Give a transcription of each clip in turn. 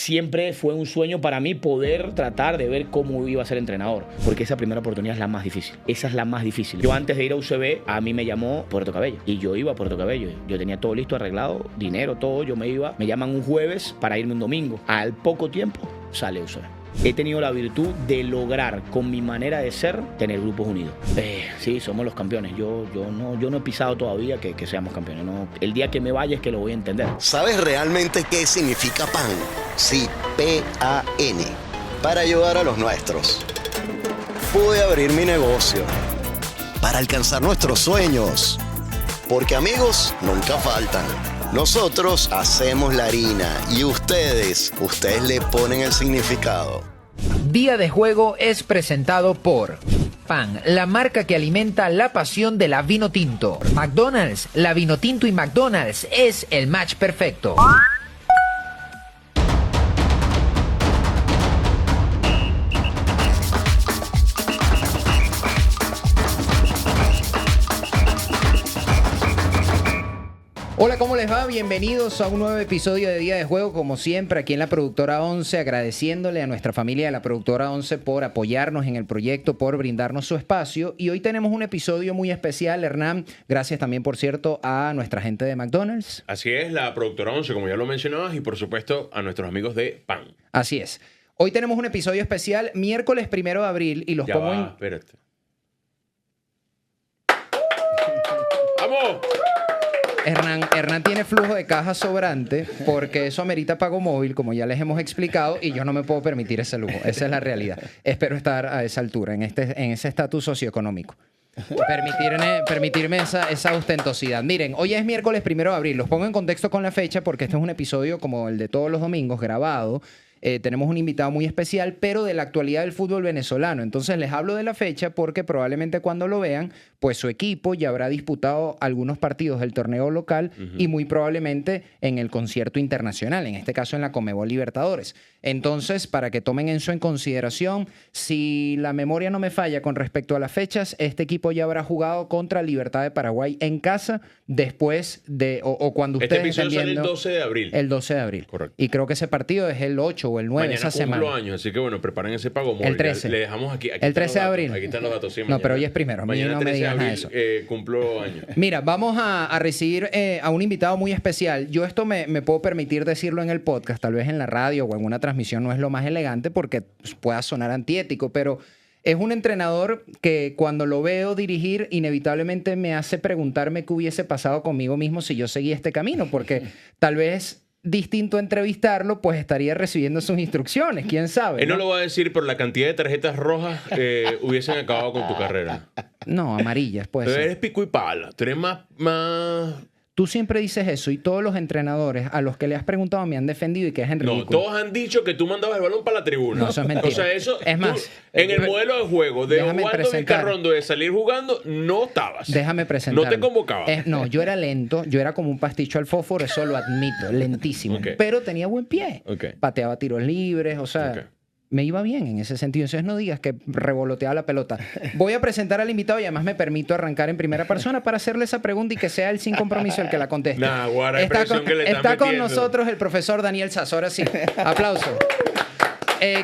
siempre fue un sueño para mí poder tratar de ver cómo iba a ser entrenador, porque esa primera oportunidad es la más difícil. Esa es la más difícil. Yo antes de ir a UCB, a mí me llamó Puerto Cabello y yo iba a Puerto Cabello. Yo tenía todo listo, arreglado, dinero, todo. Yo me iba, me llaman un jueves para irme un domingo. Al poco tiempo sale UCB. He tenido la virtud de lograr, con mi manera de ser, tener grupos unidos. Sí, somos los campeones. Yo no he pisado todavía que seamos campeones. No. El día que me vaya es que lo voy a entender. ¿Sabes realmente qué significa PAN? Sí, P-A-N. Para ayudar a los nuestros. Pude abrir mi negocio. Para alcanzar nuestros sueños. Porque amigos nunca faltan. Nosotros hacemos la harina y ustedes le ponen el significado. Día de Juego es presentado por PAN, la marca que alimenta la pasión de la vino tinto. McDonald's, la vino tinto y McDonald's es el match perfecto. Hola, ¿cómo les va? Bienvenidos a un nuevo episodio de Día de Juego, como siempre, aquí en la Productora 11, agradeciéndole a nuestra familia de la Productora 11 por apoyarnos en el proyecto, por brindarnos su espacio. Y hoy tenemos un episodio muy especial, Hernán. Gracias también, por cierto, a nuestra gente de McDonald's. Así es, la Productora 11, como ya lo mencionabas, y por supuesto a nuestros amigos de PAN. Así es. Hoy tenemos un episodio especial, miércoles 1 de abril, y los Ya pongo va, en... espérate. ¡Vamos! Hernán tiene flujo de caja sobrante porque eso amerita pago móvil, como ya les hemos explicado, y yo no me puedo permitir ese lujo. Esa es la realidad. Espero estar a esa altura, en ese estatus socioeconómico. Permitirme esa ostentosidad. Miren, hoy es miércoles 1 de abril. Los pongo en contexto con la fecha porque este es un episodio como el de todos los domingos, grabado. Tenemos un invitado muy especial, pero de la actualidad del fútbol venezolano. Entonces les hablo de la fecha porque probablemente cuando lo vean, pues su equipo ya habrá disputado algunos partidos del torneo local y muy probablemente en el concierto internacional, en este caso en la Conmebol Libertadores. Entonces, para que tomen eso en consideración, si la memoria no me falla con respecto a las fechas, este equipo ya habrá jugado contra Libertad de Paraguay en casa después de, o cuando ustedes Este episodio estén viendo, sale el 12 de abril. El 12 de abril. Correcto. Y creo que ese partido es el 8 o el 9 Mañana esa semana. cumplo años, así que bueno, preparen ese pago móvil. El 13. Le dejamos aquí El 13 de abril. Aquí están los datos. Sí, No, mañana, pero hoy es primero. A mí mañana no me 13 de digas nada de abril, eso. cumplo años. Mira, vamos a recibir a un invitado muy especial. Yo esto me puedo permitir decirlo en el podcast, tal vez en la radio o en una transmisión no es lo más elegante porque pueda sonar antiético, pero es un entrenador que cuando lo veo dirigir inevitablemente me hace preguntarme qué hubiese pasado conmigo mismo si yo seguía este camino, porque tal vez distinto a entrevistarlo, pues estaría recibiendo sus instrucciones, quién sabe. Él no lo va a decir, pero la cantidad de tarjetas rojas hubiesen acabado con tu carrera. No, amarillas, pues. Pero eres pico y pala. Tú eres más... Tú siempre dices eso y todos los entrenadores a los que le has preguntado me han defendido y que es en ridículo. No, todos han dicho que tú mandabas el balón para la tribuna. No, eso es mentira. O sea, eso... Es más... en el modelo de juego de déjame Osvaldo presentar. Vizcarrondo de salir jugando, no estabas. Déjame presentar. No te convocaba. No, yo era lento, yo era como un pasticho al fósforo, eso lo admito, lentísimo. Ok. Pero tenía buen pie. Ok. Pateaba tiros libres, o sea... Ok. Me iba bien en ese sentido. Entonces no digas que revoloteaba la pelota. Voy a presentar al invitado y además me permito arrancar en primera persona para hacerle esa pregunta y que sea él sin compromiso el que la conteste. Nah, guarda, presión que le estás está con metiendo. nosotros el profesor Daniel Sasso. Ahora sí. Aplauso.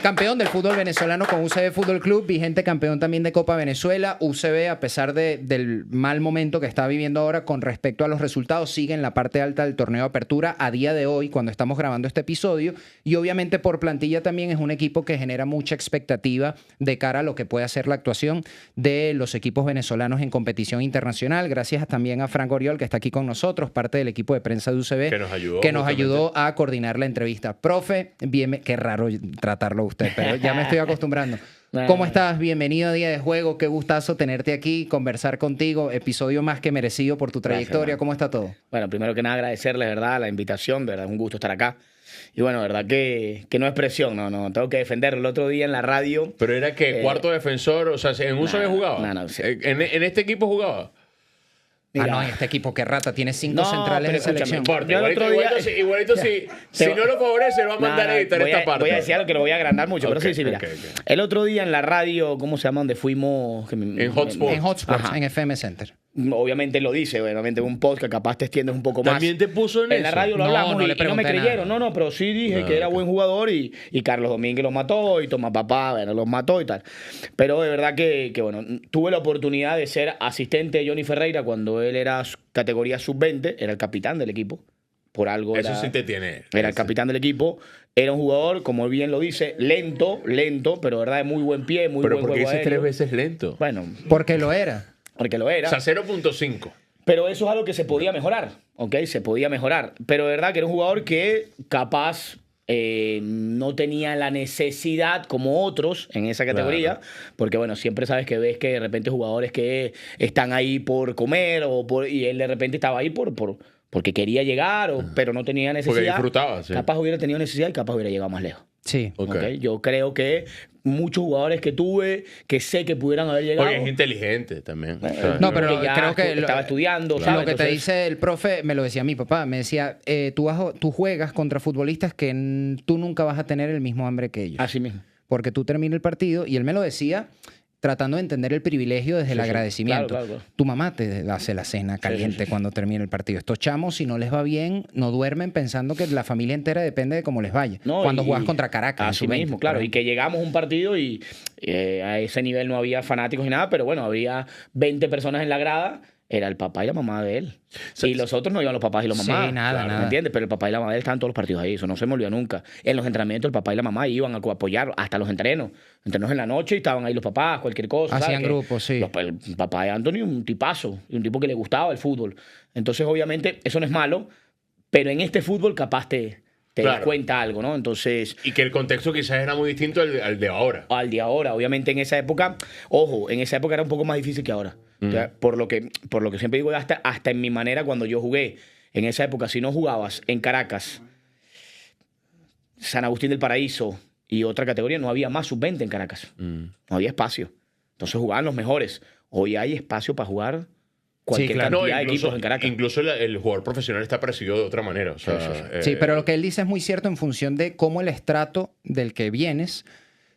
Campeón del fútbol venezolano con UCB Fútbol Club, vigente campeón también de Copa Venezuela. UCB, a pesar del mal momento que está viviendo ahora con respecto a los resultados, sigue en la parte alta del torneo de apertura a día de hoy, cuando estamos grabando este episodio. Y obviamente por plantilla también es un equipo que genera mucha expectativa de cara a lo que puede hacer la actuación de los equipos venezolanos en competición internacional. Gracias también a Frank Oriol, que está aquí con nosotros, parte del equipo de prensa de UCB, que nos ayudó a coordinar la entrevista. Profe, bien, qué raro tratarlo a usted, pero ya me estoy acostumbrando. ¿Cómo estás? Bienvenido a Día de Juego. Qué gustazo tenerte aquí, conversar contigo. Episodio más que merecido por tu trayectoria. Gracias, ¿Cómo está todo? Bueno, primero que nada agradecerle, ¿verdad?, la invitación. De verdad, es un gusto estar acá. Y bueno, verdad que no es presión, no, tengo que defenderlo. El otro día en la radio... Pero era que cuarto defensor, o sea, ¿en un solo jugaba? No, sí. ¿En este equipo jugaba? Mira, no, este equipo, qué rata, tiene 5 centrales de selección. Igualito si no lo favorece, va a mandar a editar esta parte. Voy a decir algo que lo voy a agrandar mucho, pero sí, mira. Okay. El otro día en la radio, ¿cómo se llama? Donde fuimos... En Hotspot. En Hotspot, en FM Center. Obviamente lo dice, obviamente en un podcast capaz te extiendes un poco más. También te puso en En la eso. radio lo No, hablamos no y le no me pregunté creyeron. nada. No, pero sí dije Ah, que era ok. buen jugador y Carlos Domínguez lo mató y Tomás Papá, bueno, los mató y tal. Pero de verdad que, bueno, tuve la oportunidad de ser asistente de Johnny Ferreira cuando él era categoría sub-20, era el capitán del equipo. Por algo Eso era, sí te tiene. era el capitán del equipo. Era un jugador, como él bien lo dice, lento, pero de verdad de muy buen pie, muy Pero buen ¿por qué juego dices aéreo. 3 veces lento? Bueno, Porque lo era. porque lo era. O sea, 0.5. Pero eso es algo que se podía mejorar, ¿ok? Se podía mejorar. Pero de verdad que era un jugador que capaz no tenía la necesidad como otros en esa categoría. Claro. Porque, bueno, siempre sabes que ves que de repente jugadores que están ahí por comer y él de repente estaba ahí porque quería llegar, pero no tenía necesidad. disfrutaba, sí. Capaz hubiera tenido necesidad y capaz hubiera llegado más lejos. Sí. Ok. ¿Ok? Yo creo que muchos jugadores que tuve, que sé que pudieran haber llegado. Oye, es inteligente también. O sea, No, pero ya creo que estaba estudiando, lo ¿sabes? que te Entonces, dice el profe, me lo decía mi papá, me decía, tú juegas contra futbolistas que tú nunca vas a tener el mismo hambre que ellos. así mismo. Porque tú terminas el partido, y él me lo decía tratando de entender el privilegio desde el Sí, sí. agradecimiento. Claro. Tu mamá te hace la cena caliente cuando termina el partido. Estos chamos, si no les va bien, no duermen pensando que la familia entera depende de cómo les vaya. No, cuando y- juegas contra Caracas. en Así su mente, mismo, por claro. Y ejemplo. que llegamos a un partido y a ese nivel no había fanáticos ni nada, pero bueno, había 20 personas en la grada. Era el papá y la mamá de él. Y los otros no iban los papás y las Sí, mamás. nada, nada. ¿Me entiendes? Pero el papá y la mamá de él estaban todos los partidos ahí. Eso no se me olvidó nunca. En los entrenamientos, el papá y la mamá iban a apoyar hasta los entrenos. Entrenos en la noche y estaban ahí los papás, cualquier cosa. ¿sabes? Hacían Que grupos, sí. El papá de Anthony, un tipazo. Y un tipo que le gustaba el fútbol. Entonces, obviamente, eso no es malo. Pero en este fútbol, capaz te das Claro. cuenta algo, ¿no? Entonces. Y que el contexto quizás era muy distinto al de ahora. Al de ahora. Obviamente en esa época, ojo, en esa época era un poco más difícil que ahora. O sea, por lo que siempre digo, hasta en mi manera cuando yo jugué, en esa época, si no jugabas en Caracas, San Agustín del Paraíso y otra categoría, no había más sub-20 en Caracas. No había espacio. Entonces jugaban los mejores. Hoy hay espacio para jugar cualquier claro. cantidad de equipos en Caracas. Incluso el jugador profesional está percibido de otra manera. O sea, Sí, pero lo que él dice es muy cierto en función de cómo el estrato del que vienes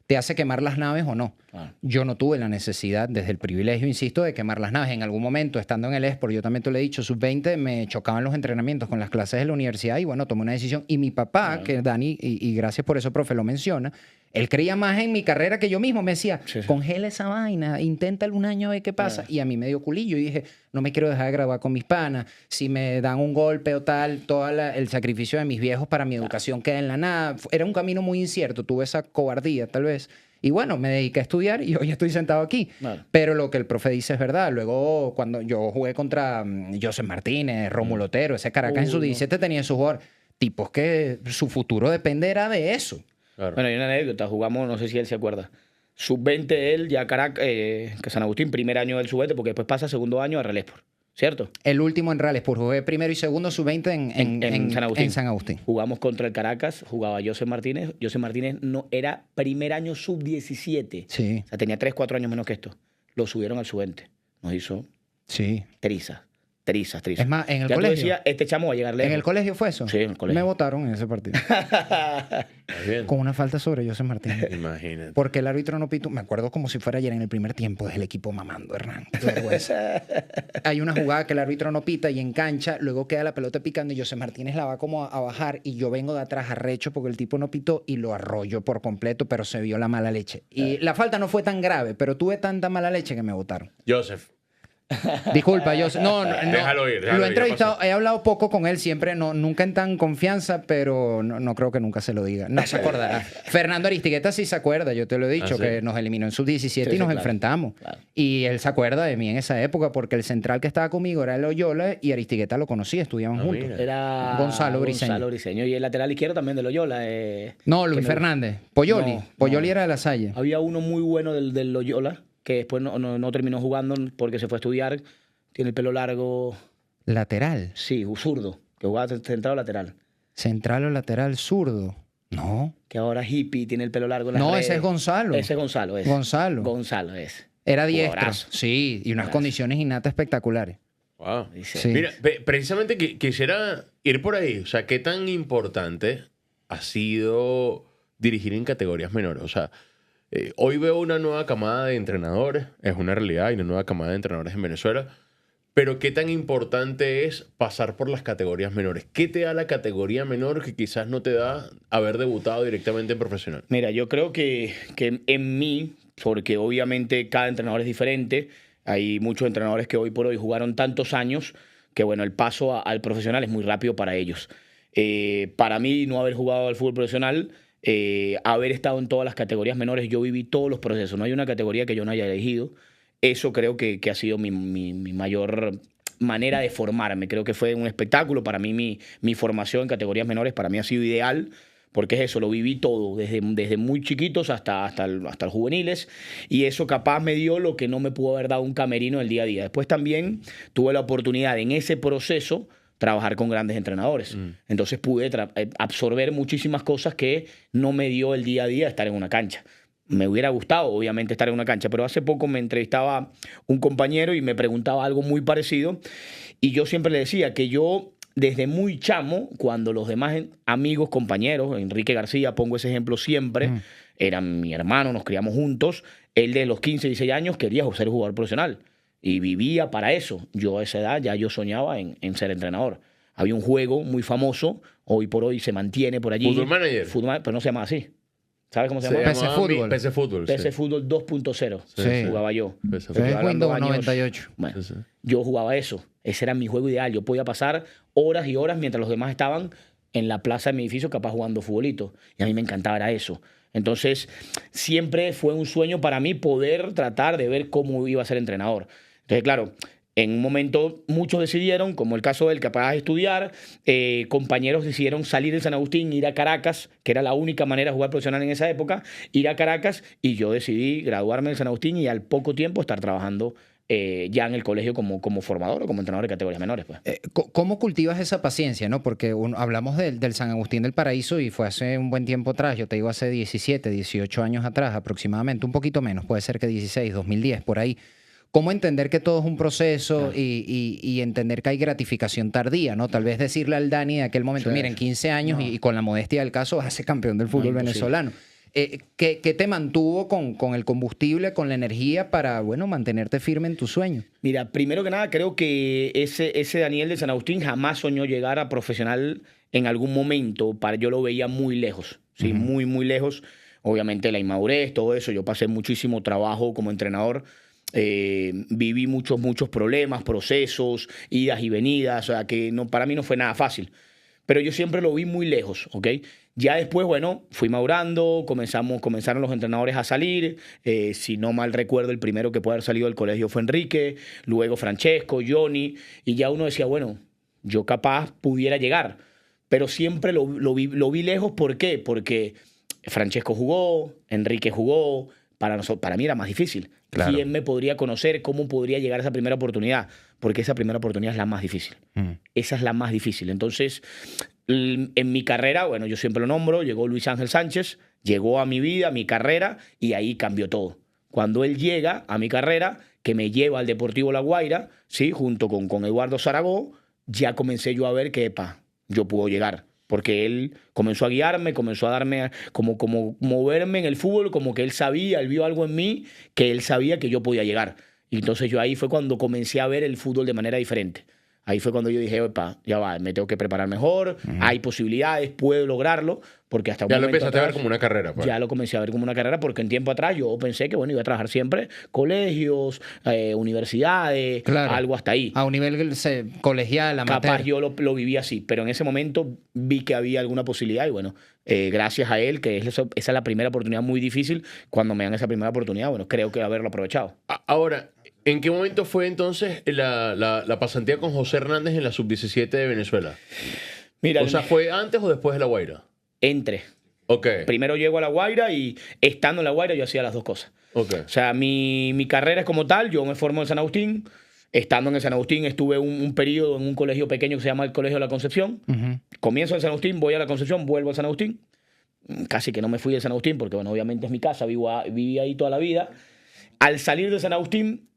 te hace quemar las naves o no. Claro. Yo no tuve la necesidad, desde el privilegio, insisto, de quemar las naves. En algún momento, estando en el Esport, yo también te lo he dicho, sub-20, me chocaban los entrenamientos con las clases de la universidad y bueno, tomé una decisión. Y mi papá, que Dani, y gracias por eso, profe, lo menciona, él creía más en mi carrera que yo mismo. Me decía, Sí. congela esa vaina, inténtalo un año a ver qué pasa. Y a mí me dio culillo y dije, no me quiero dejar de graduar con mis panas. Si me dan un golpe o tal, todo el sacrificio de mis viejos para mi educación queda en la nada. Era un camino muy incierto, tuve esa cobardía tal vez. Y bueno, me dediqué a estudiar y hoy estoy sentado aquí. Claro. Pero lo que el profe dice es verdad. Luego, cuando yo jugué contra José Martínez, Rómulo Otero, ese Caracas en su 17 tenía su jugador. Tipos que su futuro dependerá de eso. Claro. Bueno, hay una anécdota. Jugamos, no sé si él se acuerda. Sub-20 él, ya Caracas, que San Agustín, primer año del sub-20, porque después pasa segundo año a Real Sport, ¿cierto? El último en Real Sport. Jugué primero y segundo sub-20 En San Agustín. en San Agustín. Jugamos contra el Caracas, jugaba José Martínez. José Martínez no era primer año sub-17. Sí, O sea, tenía 3, 4 años menos que esto. Lo subieron al sub-20. Nos hizo sí. trizas. Es más, en el ya colegio. Tú decías, este chamo va a llegar lejos. ¿En el colegio fue eso? Sí, en el colegio. Me votaron en ese partido. Está bien. Con una falta sobre José Martínez. Imagínate. Porque el árbitro no pitó. Me acuerdo como si fuera ayer en el primer tiempo del equipo mamando, Hernán. Qué vergüenza. Hay una jugada que el árbitro no pita y en cancha, luego queda la pelota picando y José Martínez la va como a bajar y yo vengo de atrás arrecho porque el tipo no pitó y lo arrolló por completo, pero se vio la mala leche. Y la falta no fue tan grave, pero tuve tanta mala leche que me votaron. Joseph. Disculpa, yo no, Déjalo ir, lo he ya entrevistado, pasó. he hablado poco con él siempre, nunca en tan confianza, pero no creo que nunca se lo diga. No se acordará. Fernando Aristigueta sí se acuerda, yo te lo he dicho, ¿Ah, sí? que nos eliminó en sub-17 Sí, y sí, nos claro. enfrentamos. Claro. Y él se acuerda de mí en esa época porque el central que estaba conmigo era el Loyola y Aristigueta lo conocía, estudiaban Ah, juntos. mira. Era Gonzalo Briceño. Gonzalo Briceño. Y el lateral izquierdo también de Loyola. No, Luis que me- Fernández. Poyoli. No, Poyoli no. era de la Salle. Había uno muy bueno del Loyola, que después no terminó jugando porque se fue a estudiar. Tiene el pelo largo, Lateral. sí, zurdo, que jugaba centrado lateral. Central o lateral zurdo. No. Que ahora hippie, tiene el pelo largo en las No, redes. ese es Gonzalo. Ese es Gonzalo, ese. Gonzalo. Gonzalo, ese. Era diestro. Jugadorazo. Sí, y unas condiciones innatas espectaculares. Wow. Dice, Sí. Mira, precisamente quisiera ir por ahí. O sea, ¿qué tan importante ha sido dirigir en categorías menores? O sea, hoy veo una nueva camada de entrenadores, es una realidad, hay una nueva camada de entrenadores en Venezuela, Pero ¿qué tan importante es pasar por las categorías menores? ¿Qué te da la categoría menor que quizás no te da haber debutado directamente en profesional? Mira, yo creo que en mí, porque obviamente cada entrenador es diferente, hay muchos entrenadores que hoy por hoy jugaron tantos años que, bueno, el paso al profesional es muy rápido para ellos. Para mí, no haber jugado al fútbol profesional, haber estado en todas las categorías menores, yo viví todos los procesos. No hay una categoría que yo no haya elegido. Eso creo que ha sido mi mayor manera de formarme. Creo que fue un espectáculo. Para mí, mi formación en categorías menores para mí ha sido ideal, porque es eso, lo viví todo, desde muy chiquitos hasta los juveniles, y eso capaz me dio lo que no me pudo haber dado un camerino el día a día. Después también tuve la oportunidad en ese proceso trabajar con grandes entrenadores. Entonces pude absorber muchísimas cosas que no me dio el día a día estar en una cancha. Me hubiera gustado, obviamente, estar en una cancha, pero hace poco me entrevistaba un compañero y me preguntaba algo muy parecido, y yo siempre le decía que yo, desde muy chamo, cuando los demás amigos, compañeros, Enrique García, pongo ese ejemplo siempre, eran mi hermano, nos criamos juntos, él de los 15, 16 años quería ser jugador profesional y vivía para eso. Yo a esa edad ya yo soñaba en ser entrenador. Había un juego muy famoso, hoy por hoy se mantiene por allí. ¿Football Manager? Pero no se llama así. ¿Sabes cómo se Se llama? PC Fútbol. PC Fútbol. PC sí. Fútbol 2.0. Sí. Jugaba yo. PC Es Estoy hablando Windows años. 98. Bueno, Sí, sí. yo jugaba eso. Ese era mi juego ideal. Yo podía pasar horas y horas mientras los demás estaban en la plaza de mi edificio capaz jugando futbolito. Y a mí me encantaba era eso. Entonces, siempre fue un sueño para mí poder tratar de ver cómo iba a ser entrenador. Entonces, claro, en un momento muchos decidieron, como el caso del capaz de estudiar, compañeros decidieron salir de San Agustín, ir a Caracas, que era la única manera de jugar profesional en esa época, ir a Caracas, y yo decidí graduarme en San Agustín y al poco tiempo estar trabajando ya en el colegio como formador o como entrenador de categorías menores. Pues. ¿Cómo cultivas esa paciencia, no? Porque hablamos del San Agustín del Paraíso y fue hace un buen tiempo atrás, yo te digo hace 17, 18 años atrás aproximadamente, un poquito menos, puede ser que 16, 2010, por ahí. ¿Cómo entender que todo es un proceso y entender que hay gratificación tardía, ¿no? Tal vez decirle al Dani de aquel momento, Sí. miren, 15 años y con la modestia del caso vas a ser campeón del fútbol imposible. venezolano. ¿Qué te mantuvo con el combustible, con la energía para, bueno, mantenerte firme en tu sueño? Mira, primero que nada, creo que ese Daniel de San Agustín jamás soñó llegar a profesional en algún momento. Yo lo veía muy lejos, ¿sí? Muy, muy lejos. Obviamente la inmadurez, todo eso. Yo pasé muchísimo trabajo como entrenador. Viví muchos problemas, procesos, idas y venidas. O sea, que para mí no fue nada fácil. Pero yo siempre lo vi muy lejos, ¿ok? Ya después, bueno, fui madurando, comenzaron los entrenadores a salir. Si no mal recuerdo, el primero que puede haber salido del colegio fue Enrique, luego Francesco, Johnny, y ya uno decía, bueno, yo capaz pudiera llegar. Pero siempre lo vi lejos. ¿Por qué? Porque Francesco jugó, Enrique jugó. Para mí era más difícil. Claro. ¿Quién me podría conocer? ¿Cómo podría llegar a esa primera oportunidad? Porque esa primera oportunidad es la más difícil. Esa es la más difícil. Entonces, en mi carrera, bueno, yo siempre lo nombro, llegó Luis Ángel Sánchez, llegó a mi vida, a mi carrera, y ahí cambió todo. Cuando él llega a mi carrera, que me lleva al Deportivo La Guaira, ¿sí? Junto con Eduardo Zaragoza, ya comencé yo a ver que, yo puedo llegar. Porque él comenzó a guiarme, comenzó a darme, como moverme en el fútbol, como que él sabía, él vio algo en mí que él sabía que yo podía llegar. Y entonces yo ahí fue cuando comencé a ver el fútbol de manera diferente. Ahí fue cuando yo dije, opa, ya va, me tengo que preparar mejor, hay posibilidades, puedo lograrlo, porque hasta un Ya lo momento empezaste a ver atrás, como una carrera. Pues. ya lo comencé a ver como una carrera, porque en tiempo atrás yo pensé que, bueno, iba a trabajar siempre colegios, universidades, Claro. algo hasta ahí. A un nivel colegial, amateur. Capaz yo lo viví así, pero en ese momento vi que había alguna posibilidad y bueno, gracias a él, que esa es la primera oportunidad muy difícil, cuando me dan esa primera oportunidad, bueno, creo que haberlo aprovechado. Ahora, ¿en qué momento fue entonces la pasantía con José Hernández en la Sub-17 de Venezuela? Mira, O sea, ¿fue antes o después de La Guaira? entré. Ok. Primero llego a La Guaira y estando en La Guaira yo hacía las dos cosas. Ok. O sea, mi carrera es como tal, yo me formo en San Agustín. Estando en el San Agustín estuve un periodo en un colegio pequeño que se llama el Colegio de la Concepción. Comienzo en San Agustín, voy a la Concepción, vuelvo a San Agustín. Casi que no me fui de San Agustín porque, bueno, obviamente es mi casa, viví ahí toda la vida. Al salir de San Agustín,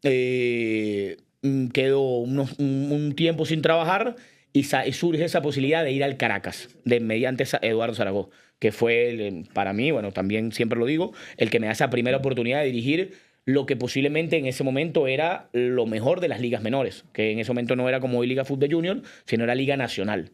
quedo un tiempo sin trabajar y surge esa posibilidad de ir al Caracas, mediante Eduardo Zaragoza, que fue, para mí, bueno, también siempre lo digo, el que me da esa primera oportunidad de dirigir lo que posiblemente en ese momento era lo mejor de las ligas menores, que en ese momento no era como hoy Liga Fútbol Junior, sino era Liga Nacional.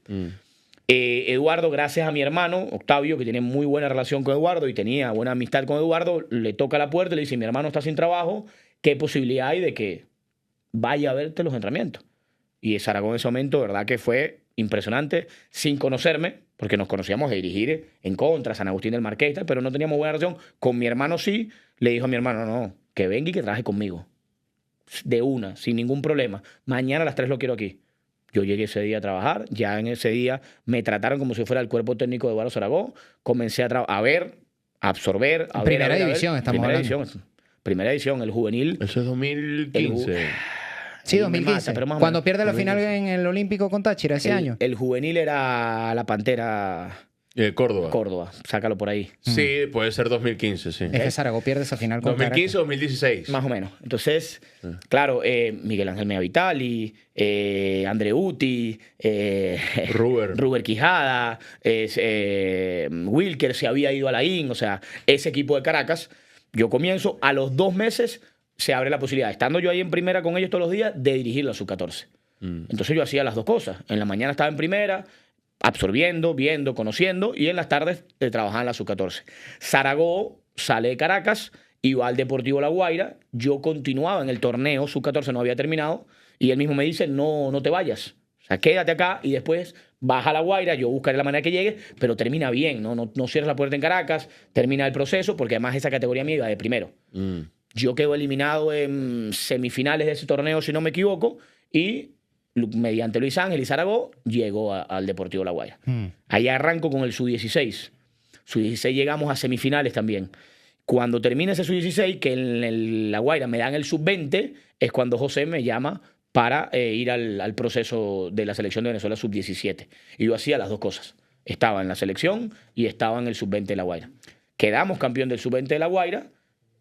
Eduardo, gracias a mi hermano, Octavio, que tiene muy buena relación con Eduardo y tenía buena amistad con Eduardo, le toca la puerta y le dice, mi hermano está sin trabajo, ¿qué posibilidad hay de que vaya a verte los entrenamientos? Y Zaragoza en ese momento, verdad que fue impresionante, sin conocerme, porque nos conocíamos de dirigir en contra, San Agustín del Marqués, pero no teníamos buena relación. Con mi hermano sí, le dijo a mi hermano, no, que venga y que trabaje conmigo. De una, sin ningún problema. Mañana a las 3 lo quiero aquí. Yo llegué ese día a trabajar, ya en ese día me trataron como si fuera el cuerpo técnico de Eduardo Zaragoza, comencé a ver, a absorber, a ver. Primera división, estamos hablando. Primera edición, el juvenil. Eso es 2015. Sí, 2015. Mata, pero más o Cuando menos. pierde la final en el Olímpico con Táchira ese año. El juvenil era la Pantera Córdoba. Sácalo por ahí. Sí, puede ser 2015, sí. Es que Zaragoza pierde esa final con 2015 o 2016. Más o menos. Entonces, claro, Miguel Ángel Mea Vitali, Andreuti, Ruber Quijada, Wilker se había ido a la IN, o sea, ese equipo de Caracas. Yo comienzo, a los 2 meses se abre la posibilidad, estando yo ahí en primera con ellos todos los días, de dirigir la sub-14. Entonces yo hacía las dos cosas. En la mañana estaba en primera, absorbiendo, viendo, conociendo, y en las tardes trabajaba en la sub-14. Zaragoza sale de Caracas y va al Deportivo La Guaira. Yo continuaba en el torneo, sub-14 no había terminado, y él mismo me dice, no te vayas. O sea, quédate acá y después baja a La Guaira, yo buscaré la manera que llegue, pero termina bien, no cierres la puerta en Caracas, termina el proceso, porque además esa categoría mía iba de primero. Yo quedo eliminado en semifinales de ese torneo, si no me equivoco, y mediante Luis Ángel y Zaragoza llegó al Deportivo La Guaira. Ahí arranco con el sub-16. Sub-16 llegamos a semifinales también. Cuando termina ese sub-16, que en La Guaira me dan el sub-20, es cuando José me llama para ir al proceso de la selección de Venezuela sub-17. Y yo hacía las dos cosas. Estaba en la selección y estaba en el sub-20 de La Guaira. Quedamos campeón del sub-20 de La Guaira,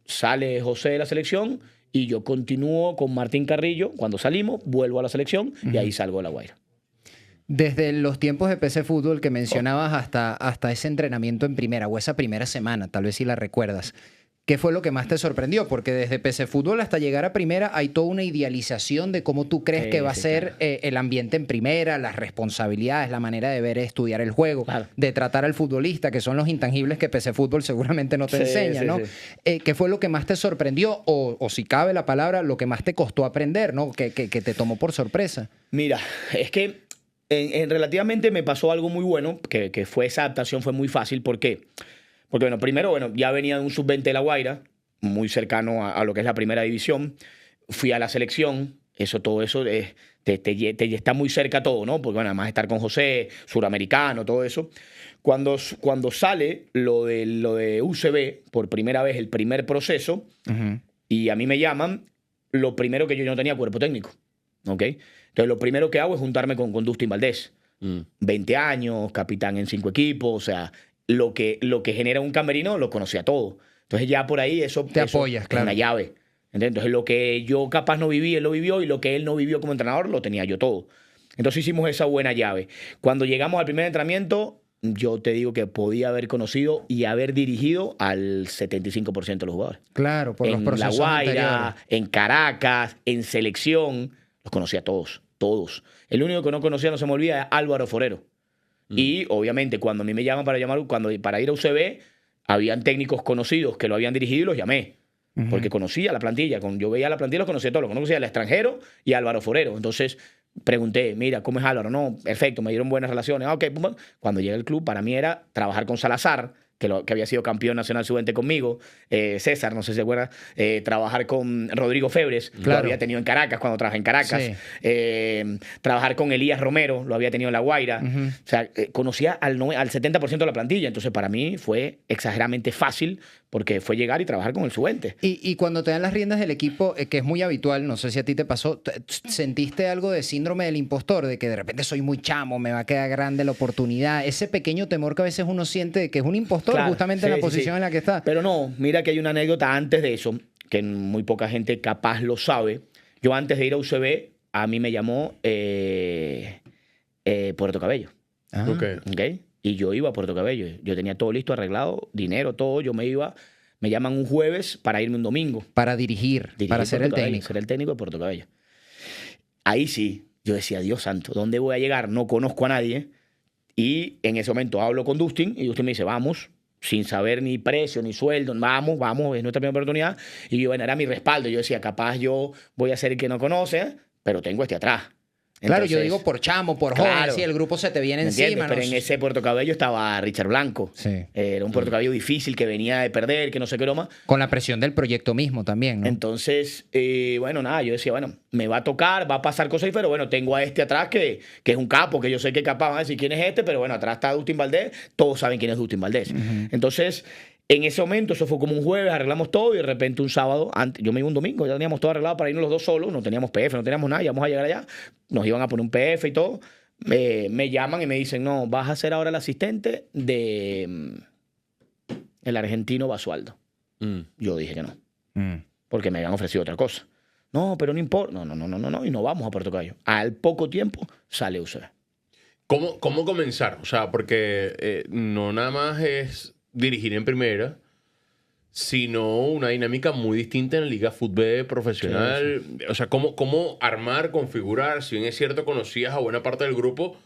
sale José de la selección y yo continúo con Martín Carrillo. Cuando salimos, vuelvo a la selección y ahí salgo de La Guaira. Desde los tiempos de PC Fútbol que mencionabas hasta ese entrenamiento en primera o esa primera semana, tal vez si la recuerdas, ¿qué fue lo que más te sorprendió? Porque desde PC Fútbol hasta llegar a primera hay toda una idealización de cómo tú crees que va a ser el ambiente en primera, las responsabilidades, la manera de ver, estudiar el juego, de tratar al futbolista, que son los intangibles que PC Fútbol seguramente no te enseña, ¿no? ¿Qué fue lo que más te sorprendió? O si cabe la palabra, lo que más te costó aprender, ¿no? Que te tomó por sorpresa. Mira, es que relativamente me pasó algo muy bueno, que fue esa adaptación fue muy fácil. ¿Por qué? Porque, primero, ya venía de un sub-20 de La Guaira, muy cercano a lo que es la primera división. Fui a la selección, todo eso te está muy cerca todo, ¿no? Porque, además estar con José, suramericano, todo eso. Cuando sale lo de UCB, por primera vez, el primer proceso, y a mí me llaman, lo primero que yo no tenía cuerpo técnico, ¿ok? Entonces, lo primero que hago es juntarme con Dustin Valdés. 20 años, capitán en 5 equipos, o sea, lo que genera un camerino lo conocía todo. Entonces ya por ahí eso apoyas, claro. Es una llave. ¿Entiendes? Entonces lo que yo capaz no viví, él lo vivió, y lo que él no vivió como entrenador lo tenía yo todo. Entonces hicimos esa buena llave. Cuando llegamos al primer entrenamiento, yo te digo que podía haber conocido y haber dirigido al 75% de los jugadores. Claro, por los procesos en La Guaira, anteriores. en Caracas, en selección, los conocía a todos. El único que no conocía, no se me olvida, es Álvaro Forero. Y obviamente cuando a mí me llaman para ir a UCB, habían técnicos conocidos que lo habían dirigido y los llamé. Porque conocía la plantilla. Yo veía la plantilla y los conocía todos. Los conocía el extranjero y Álvaro Forero. Entonces pregunté, mira, ¿cómo es Álvaro? No, perfecto, me dieron buenas relaciones. Ok, cuando llegué al club, para mí era trabajar con Salazar, que había sido campeón nacional sub-20 conmigo, César, no sé si se acuerda, trabajar con Rodrigo Febres, lo había tenido en Caracas cuando trabajé en Caracas, trabajar con Elías Romero, lo había tenido en La Guaira, o sea, conocía al 70% de la plantilla, entonces para mí fue exageradamente fácil porque fue llegar y trabajar con el sub-20. Y cuando te dan las riendas del equipo, que es muy habitual, no sé si a ti te pasó, ¿sentiste algo de síndrome del impostor? De que de repente soy muy chamo, me va a quedar grande la oportunidad, ese pequeño temor que a veces uno siente de que es un impostor, claro, justamente en la posición en la que está. Pero no, mira que hay una anécdota antes de eso, que muy poca gente capaz lo sabe. Yo antes de ir a UCB, a mí me llamó Puerto Cabello. Okay. Y yo iba a Puerto Cabello. Yo tenía todo listo, arreglado, dinero, todo. Yo me iba Me llaman un jueves para irme un domingo. Para dirigir para ser el técnico. Ser el técnico de Puerto Cabello. Ahí sí, yo decía, Dios santo, ¿dónde voy a llegar? No conozco a nadie. Y en ese momento hablo con Dustin y Dustin me dice, vamos, sin saber ni precio ni sueldo, vamos, es nuestra primera oportunidad. Y yo, bueno, era mi respaldo. Yo decía, capaz yo voy a ser el que no conoce, pero tengo este atrás. Claro, Entonces, yo digo por chamo, por joven, si el grupo se te viene encima. Pero en ese Puerto Cabello estaba Richard Blanco. Sí. Era un Puerto Cabello difícil que venía de perder, que no sé qué broma. Con la presión del proyecto mismo también, ¿no? Entonces, bueno, nada, yo decía, bueno, me va a tocar, va a pasar cosas, pero bueno, tengo a este atrás que es un capo, que yo sé que capaz van a decir quién es este, pero bueno, atrás está Dustin Valdés, todos saben quién es Dustin Valdés. Entonces, en ese momento, eso fue como un jueves, arreglamos todo y de repente un sábado, yo me iba un domingo, ya teníamos todo arreglado para irnos los dos solos, no teníamos PF, no teníamos nada, íbamos a llegar allá, nos iban a poner un PF y todo. Me llaman y me dicen, no, vas a ser ahora el asistente de el argentino Basualdo. Yo dije que no, porque me habían ofrecido otra cosa. No, pero no importa, no, y no vamos a Puerto Cabello. Al poco tiempo sale UCB. ¿Cómo comenzar? O sea, porque no nada más es dirigir en primera, sino una dinámica muy distinta en la Liga Fútbol profesional. Sí. O sea, ¿cómo armar, configurar? Si bien es cierto, conocías a buena parte del grupo,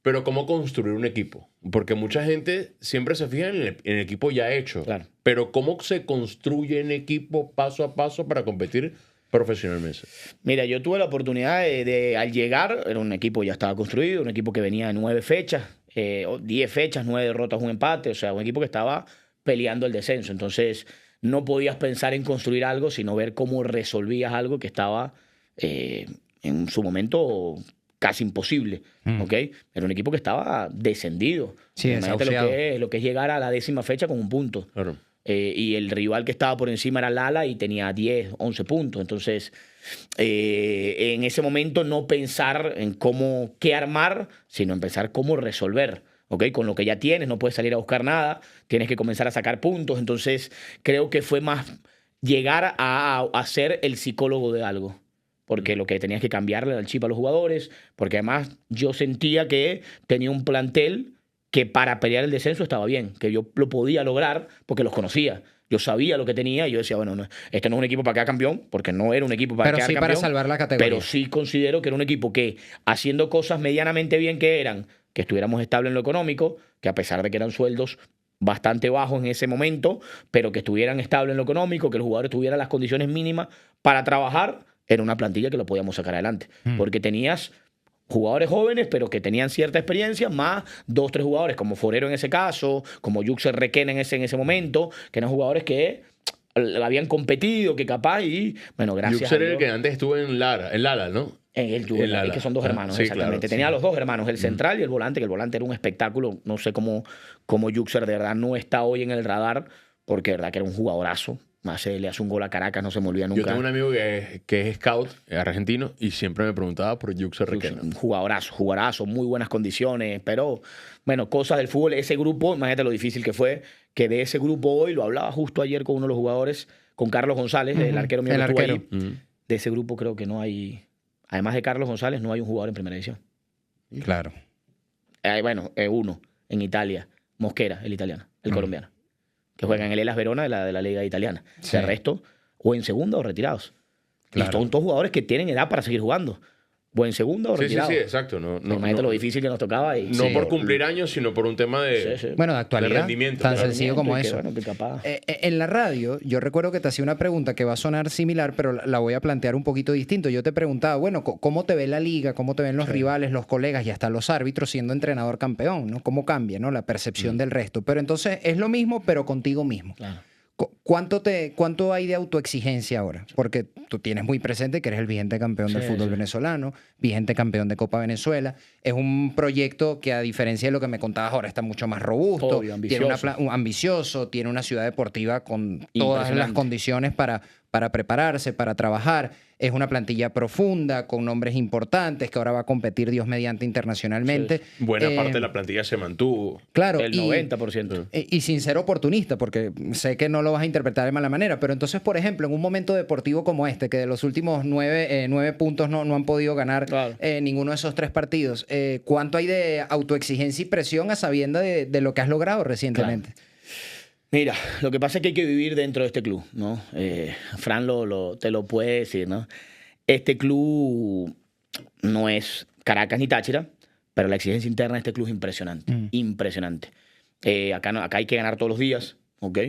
pero ¿cómo construir un equipo? Porque mucha gente siempre se fija en el equipo ya hecho. Claro. Pero ¿cómo se construye un equipo paso a paso para competir profesionalmente? Mira, yo tuve la oportunidad al llegar, era un equipo ya estaba construido, un equipo que venía de 9 fechas, 10 fechas, 9 derrotas, un empate, o sea, un equipo que estaba peleando el descenso. Entonces, no podías pensar en construir algo, sino ver cómo resolvías algo que estaba en su momento casi imposible, ¿ok? Era un equipo que estaba descendido. Sí, imagínate lo que es llegar a la 10ª fecha con un punto. Claro. Y el rival que estaba por encima era Lala y tenía 10, 11 puntos. Entonces, en ese momento no pensar en qué armar, sino en pensar cómo resolver. ¿Okay? Con lo que ya tienes, no puedes salir a buscar nada, tienes que comenzar a sacar puntos. Entonces, creo que fue más llegar a ser el psicólogo de algo. Porque lo que tenías que cambiarle era el chip a los jugadores, porque además yo sentía que tenía un plantel que para pelear el descenso estaba bien, que yo lo podía lograr porque los conocía. Yo sabía lo que tenía y yo decía, bueno, no, este no es un equipo para quedar campeón, porque no era un equipo para quedar campeón. Pero sí para salvar la categoría. Pero sí considero que era un equipo que, haciendo cosas medianamente bien que estuviéramos estables en lo económico, que a pesar de que eran sueldos bastante bajos en ese momento, pero que estuvieran estables en lo económico, que los jugadores tuvieran las condiciones mínimas para trabajar, era una plantilla que lo podíamos sacar adelante. Porque tenías jugadores jóvenes, pero que tenían cierta experiencia, más 2, 3 jugadores, como Forero en ese caso, como Yuxer Requena en ese momento, que eran jugadores que habían competido, que capaz, y bueno, gracias Yuxer a Dios. era el que antes estuvo en Lala, ¿no? Es que son 2 hermanos, sí, exactamente. Claro, Tenía sí. Los 2 hermanos, el central y el volante, que el volante era un espectáculo. No sé cómo Yuxer de verdad no está hoy en el radar, porque de verdad que era un jugadorazo. Más le hace un gol a Caracas, no se me olvida nunca. Yo tengo un amigo que es scout, argentino, y siempre me preguntaba por Yuxer Requena. Un jugadorazo, muy buenas condiciones, pero bueno, cosas del fútbol. Ese grupo, imagínate lo difícil que fue, que de ese grupo hoy, lo hablaba justo ayer con uno de los jugadores, con Carlos González, el arquero mío que estuvo ahí. De ese grupo creo que no hay, además de Carlos González, no hay un jugador en primera división. Claro. Bueno, uno en Italia, Mosquera, el italiano, el colombiano, que juega en el Hellas Verona de la liga italiana. Sí. El resto, o en segunda o retirados. Claro. Y son todos jugadores que tienen edad para seguir jugando. O en segunda o retirados. Sí, exacto. Imagínate lo difícil que nos tocaba. No por cumplir años, sino por un tema de, bueno, de actualidad, de rendimiento. tan sencillo como eso. Bueno, que capaz. En la radio, yo recuerdo que te hacía una pregunta que va a sonar similar, pero la voy a plantear un poquito distinto. Yo te preguntaba, bueno, ¿cómo te ve la liga? ¿Cómo te ven los rivales, los colegas y hasta los árbitros siendo entrenador campeón? ¿No? ¿Cómo cambia, ¿no? La percepción del resto? Pero entonces es lo mismo, pero contigo mismo. Claro. ¿Cuánto hay de autoexigencia ahora? Porque tú tienes muy presente que eres el vigente campeón del fútbol venezolano, vigente campeón de Copa Venezuela. Es un proyecto que, a diferencia de lo que me contabas ahora, está mucho más robusto. Obvio, ambicioso, tiene una ciudad deportiva con todas las condiciones para prepararse, para trabajar. Es una plantilla profunda, con nombres importantes, que ahora va a competir, Dios mediante, internacionalmente. Sí. Buena parte de la plantilla se mantuvo. Claro. El 90%. Y sin ser oportunista, porque sé que no lo vas a interpretar de mala manera, pero entonces, por ejemplo, en un momento deportivo como este, que de los últimos 9 puntos no han podido ganar ninguno de esos 3 partidos, ¿cuánto hay de autoexigencia y presión a sabienda de lo que has logrado recientemente? Claro. Mira, lo que pasa es que hay que vivir dentro de este club, ¿no? Fran te lo puede decir, ¿no? Este club no es Caracas ni Táchira, pero la exigencia interna de este club es impresionante, impresionante. Acá hay que ganar todos los días, ¿ok?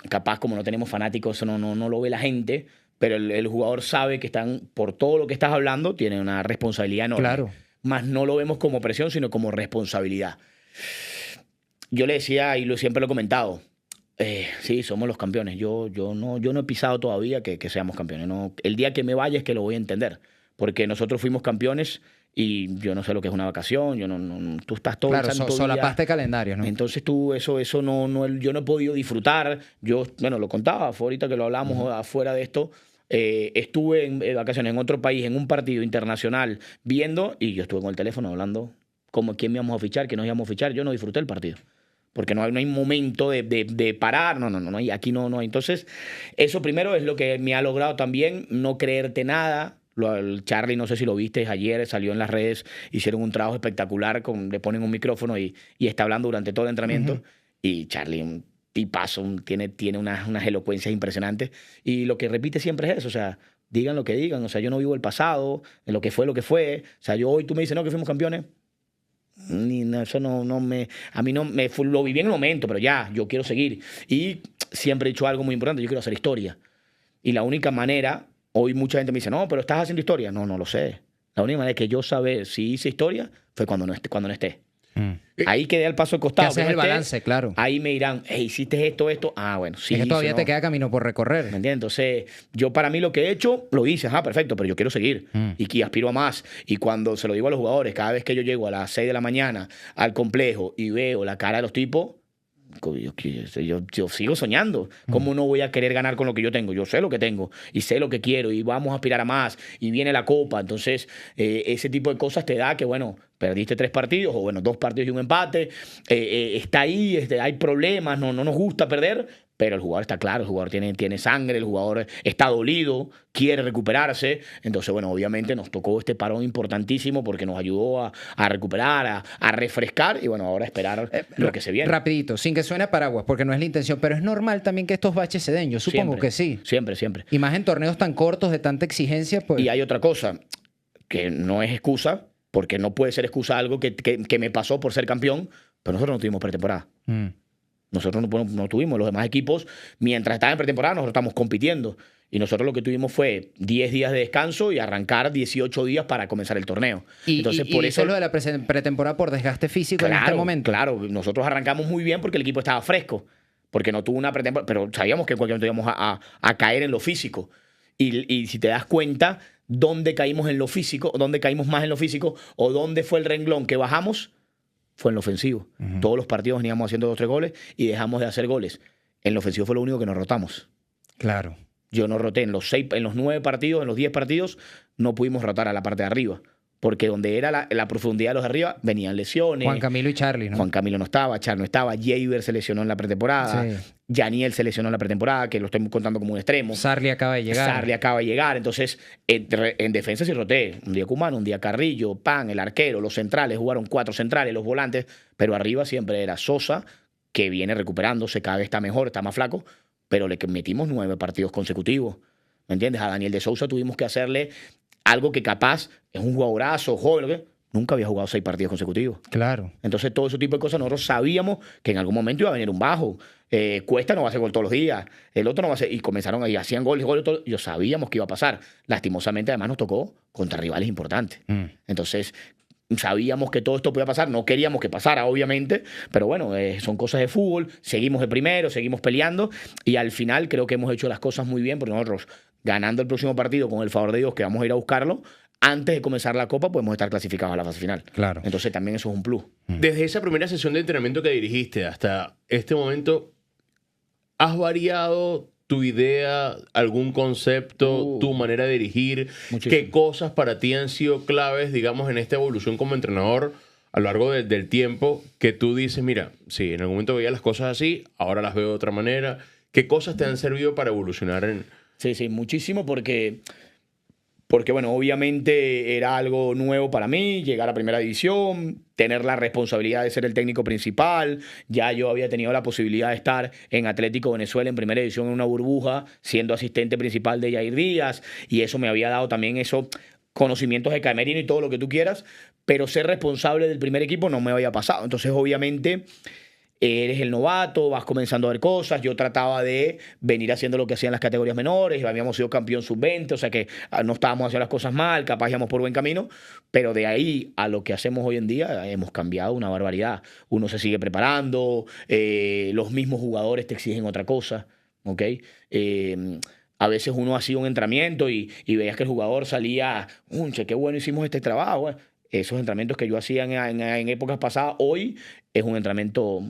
Capaz como no tenemos fanáticos, eso no lo ve la gente, pero el jugador sabe que están, por todo lo que estás hablando, tiene una responsabilidad enorme. Claro. Más no lo vemos como presión, sino como responsabilidad. Yo le decía, y siempre lo he comentado, sí, somos los campeones. Yo no he pisado todavía que seamos campeones. No, el día que me vaya es que lo voy a entender. Porque nosotros fuimos campeones y yo no sé lo que es una vacación. Tú estás todo Claro, el santo día. solapaste calendarios, ¿no? Entonces tú eso yo no he podido disfrutar. Yo, bueno, lo contaba, fue ahorita que lo hablamos afuera de esto. Estuve en vacaciones en otro país, en un partido internacional, viendo, y yo estuve con el teléfono hablando como quién me íbamos a fichar, quién nos íbamos a fichar. Yo no disfruté el partido. Porque no hay momento de parar, no hay, aquí no hay. Entonces, eso primero es lo que me ha logrado también, no creerte nada. El Charlie, no sé si lo viste, ayer salió en las redes, hicieron un trabajo espectacular, le ponen un micrófono y está hablando durante todo el entrenamiento. Y Charlie, un tipazo, tiene unas elocuencias impresionantes. Y lo que repite siempre es eso, o sea, digan lo que digan. O sea, yo no vivo el pasado, en lo que fue. O sea, tú me dices, no, que fuimos campeones. Eso no me... A mí no me... Lo viví en el momento, pero ya, yo quiero seguir. Y siempre he dicho algo muy importante, yo quiero hacer historia. Y la única manera... Hoy mucha gente me dice, no, pero ¿estás haciendo historia? No lo sé. La única manera de que yo saber si hice historia fue cuando no esté. Ahí quedé al paso al costado. Que haces el balance, claro. Ahí me dirán, hey, ¿hiciste esto? Ah, bueno, sí. Es que todavía no. te queda camino por recorrer. ¿Me entiendes? Entonces, yo para mí lo que he hecho, lo hice, perfecto, pero yo quiero seguir. Y aspiro a más. Y cuando se lo digo a los jugadores, cada vez que yo llego a las 6 de la mañana al complejo y veo la cara de los tipos, yo sigo soñando. ¿Cómo no voy a querer ganar con lo que yo tengo? Yo sé lo que tengo y sé lo que quiero y vamos a aspirar a más y viene la copa. Entonces, ese tipo de cosas te da que, bueno, perdiste 3 partidos o, bueno, 2 partidos y un empate. Está ahí, hay problemas, no nos gusta perder. Pero el jugador está claro, el jugador tiene sangre, el jugador está dolido, quiere recuperarse. Entonces, bueno, obviamente nos tocó este parón importantísimo porque nos ayudó a recuperar, a refrescar y, bueno, ahora esperar lo que se viene. Rapidito, sin que suene a paraguas, porque no es la intención, pero es normal también que estos baches se den. Yo supongo que sí. Siempre. Y más en torneos tan cortos, de tanta exigencia, pues... Y hay otra cosa, que no es excusa, porque no puede ser excusa algo que me pasó por ser campeón, pero nosotros no tuvimos pretemporada. Nosotros no tuvimos. Los demás equipos, mientras estaban en pretemporada, nosotros estamos compitiendo. Y nosotros lo que tuvimos fue 10 días de descanso y arrancar 18 días para comenzar el torneo. Entonces, por eso lo de la pretemporada por desgaste físico en este momento. Claro, nosotros arrancamos muy bien porque el equipo estaba fresco. Porque no tuvo una pretemporada. Pero sabíamos que en cualquier momento íbamos a caer en lo físico. Y si te das cuenta, ¿dónde caímos en lo físico? ¿Dónde caímos más en lo físico? ¿O dónde fue el renglón que bajamos? Fue en lo ofensivo. Todos los partidos veníamos haciendo 2 o 3 goles y dejamos de hacer goles. En lo ofensivo fue lo único que nos rotamos. Claro. Yo no roté en los 9 partidos, en los 10 partidos, no pudimos rotar a la parte de arriba. Porque donde era la profundidad de los de arriba, venían lesiones. Juan Camilo y Charlie, ¿no? Juan Camilo no estaba, Char no estaba, Jaber se lesionó en la pretemporada, Yaniel se lesionó en la pretemporada, que lo estoy contando como un extremo. Sarli acaba de llegar. Entonces, en defensa sí roté. Un día Cumano, un día Carrillo, el arquero, los centrales, jugaron 4 centrales, los volantes, pero arriba siempre era Sosa, que viene recuperándose, cada vez está mejor, está más flaco, pero le metimos 9 partidos consecutivos. ¿Me entiendes? A Daniel de Sousa tuvimos que hacerle algo que capaz es un jugadorazo, joven, nunca había jugado 6 partidos consecutivos. Claro. Entonces, todo ese tipo de cosas, nosotros sabíamos que en algún momento iba a venir un bajo. Cuesta no va a hacer gol todos los días. El otro no va a hacer. Y comenzaron ahí, hacían goles. Yo sabíamos que iba a pasar. Lastimosamente, además, nos tocó contra rivales importantes. Entonces, sabíamos que todo esto podía pasar. No queríamos que pasara, obviamente. Pero bueno, son cosas de fútbol. Seguimos de primero, seguimos peleando. Y al final, creo que hemos hecho las cosas muy bien, porque nosotros, ganando el próximo partido, con el favor de Dios, que vamos a ir a buscarlo, antes de comenzar la Copa podemos estar clasificados a la fase final. Claro. Entonces también eso es un plus. Desde esa primera sesión de entrenamiento que dirigiste hasta este momento, ¿has variado tu idea, algún concepto, tu manera de dirigir? Muchísimo. ¿Qué cosas para ti han sido claves, digamos, en esta evolución como entrenador a lo largo del tiempo que tú dices, mira, sí, en algún momento veía las cosas así, ahora las veo de otra manera? ¿Qué cosas te han servido para evolucionar en...? Sí, muchísimo, porque porque bueno, obviamente era algo nuevo para mí, llegar a primera división, tener la responsabilidad de ser el técnico principal. Ya yo había tenido la posibilidad de estar en Atlético Venezuela en primera división en una burbuja, siendo asistente principal de Yair Díaz, y eso me había dado también conocimientos de camerino y todo lo que tú quieras, pero ser responsable del primer equipo no me había pasado. Entonces, obviamente, eres el novato, vas comenzando a ver cosas. Yo trataba de venir haciendo lo que hacían las categorías menores, habíamos sido campeón sub-20, o sea que no estábamos haciendo las cosas mal, capaz íbamos por buen camino, pero de ahí a lo que hacemos hoy en día hemos cambiado una barbaridad. Uno se sigue preparando, los mismos jugadores te exigen otra cosa, ¿ok? A veces uno hacía un entrenamiento y veías que el jugador salía, che, qué bueno hicimos este trabajo. Bueno, esos entrenamientos que yo hacía en épocas pasadas, hoy es un entrenamiento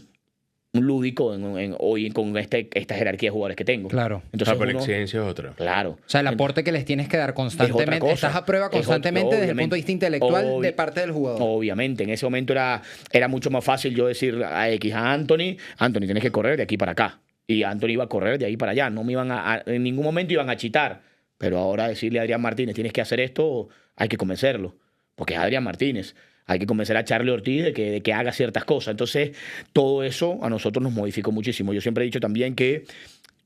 lúdico hoy con esta jerarquía de jugadores que tengo. Claro. Entonces pero la exigencia es otra. Claro. O sea, el aporte que les tienes que dar constantemente. cosa. Estás a prueba constantemente desde el punto de vista intelectual de parte del jugador. Obviamente. En ese momento era mucho más fácil yo decir a Anthony, tienes que correr de aquí para acá. Y Anthony iba a correr de ahí para allá. No me iban en ningún momento iban a chitar. Pero ahora decirle a Adrián Martínez, tienes que hacer esto, hay que convencerlo. Porque es Adrián Martínez. Hay que convencer a Charlie Ortiz de que haga ciertas cosas. Entonces, todo eso a nosotros nos modificó muchísimo. Yo siempre he dicho también que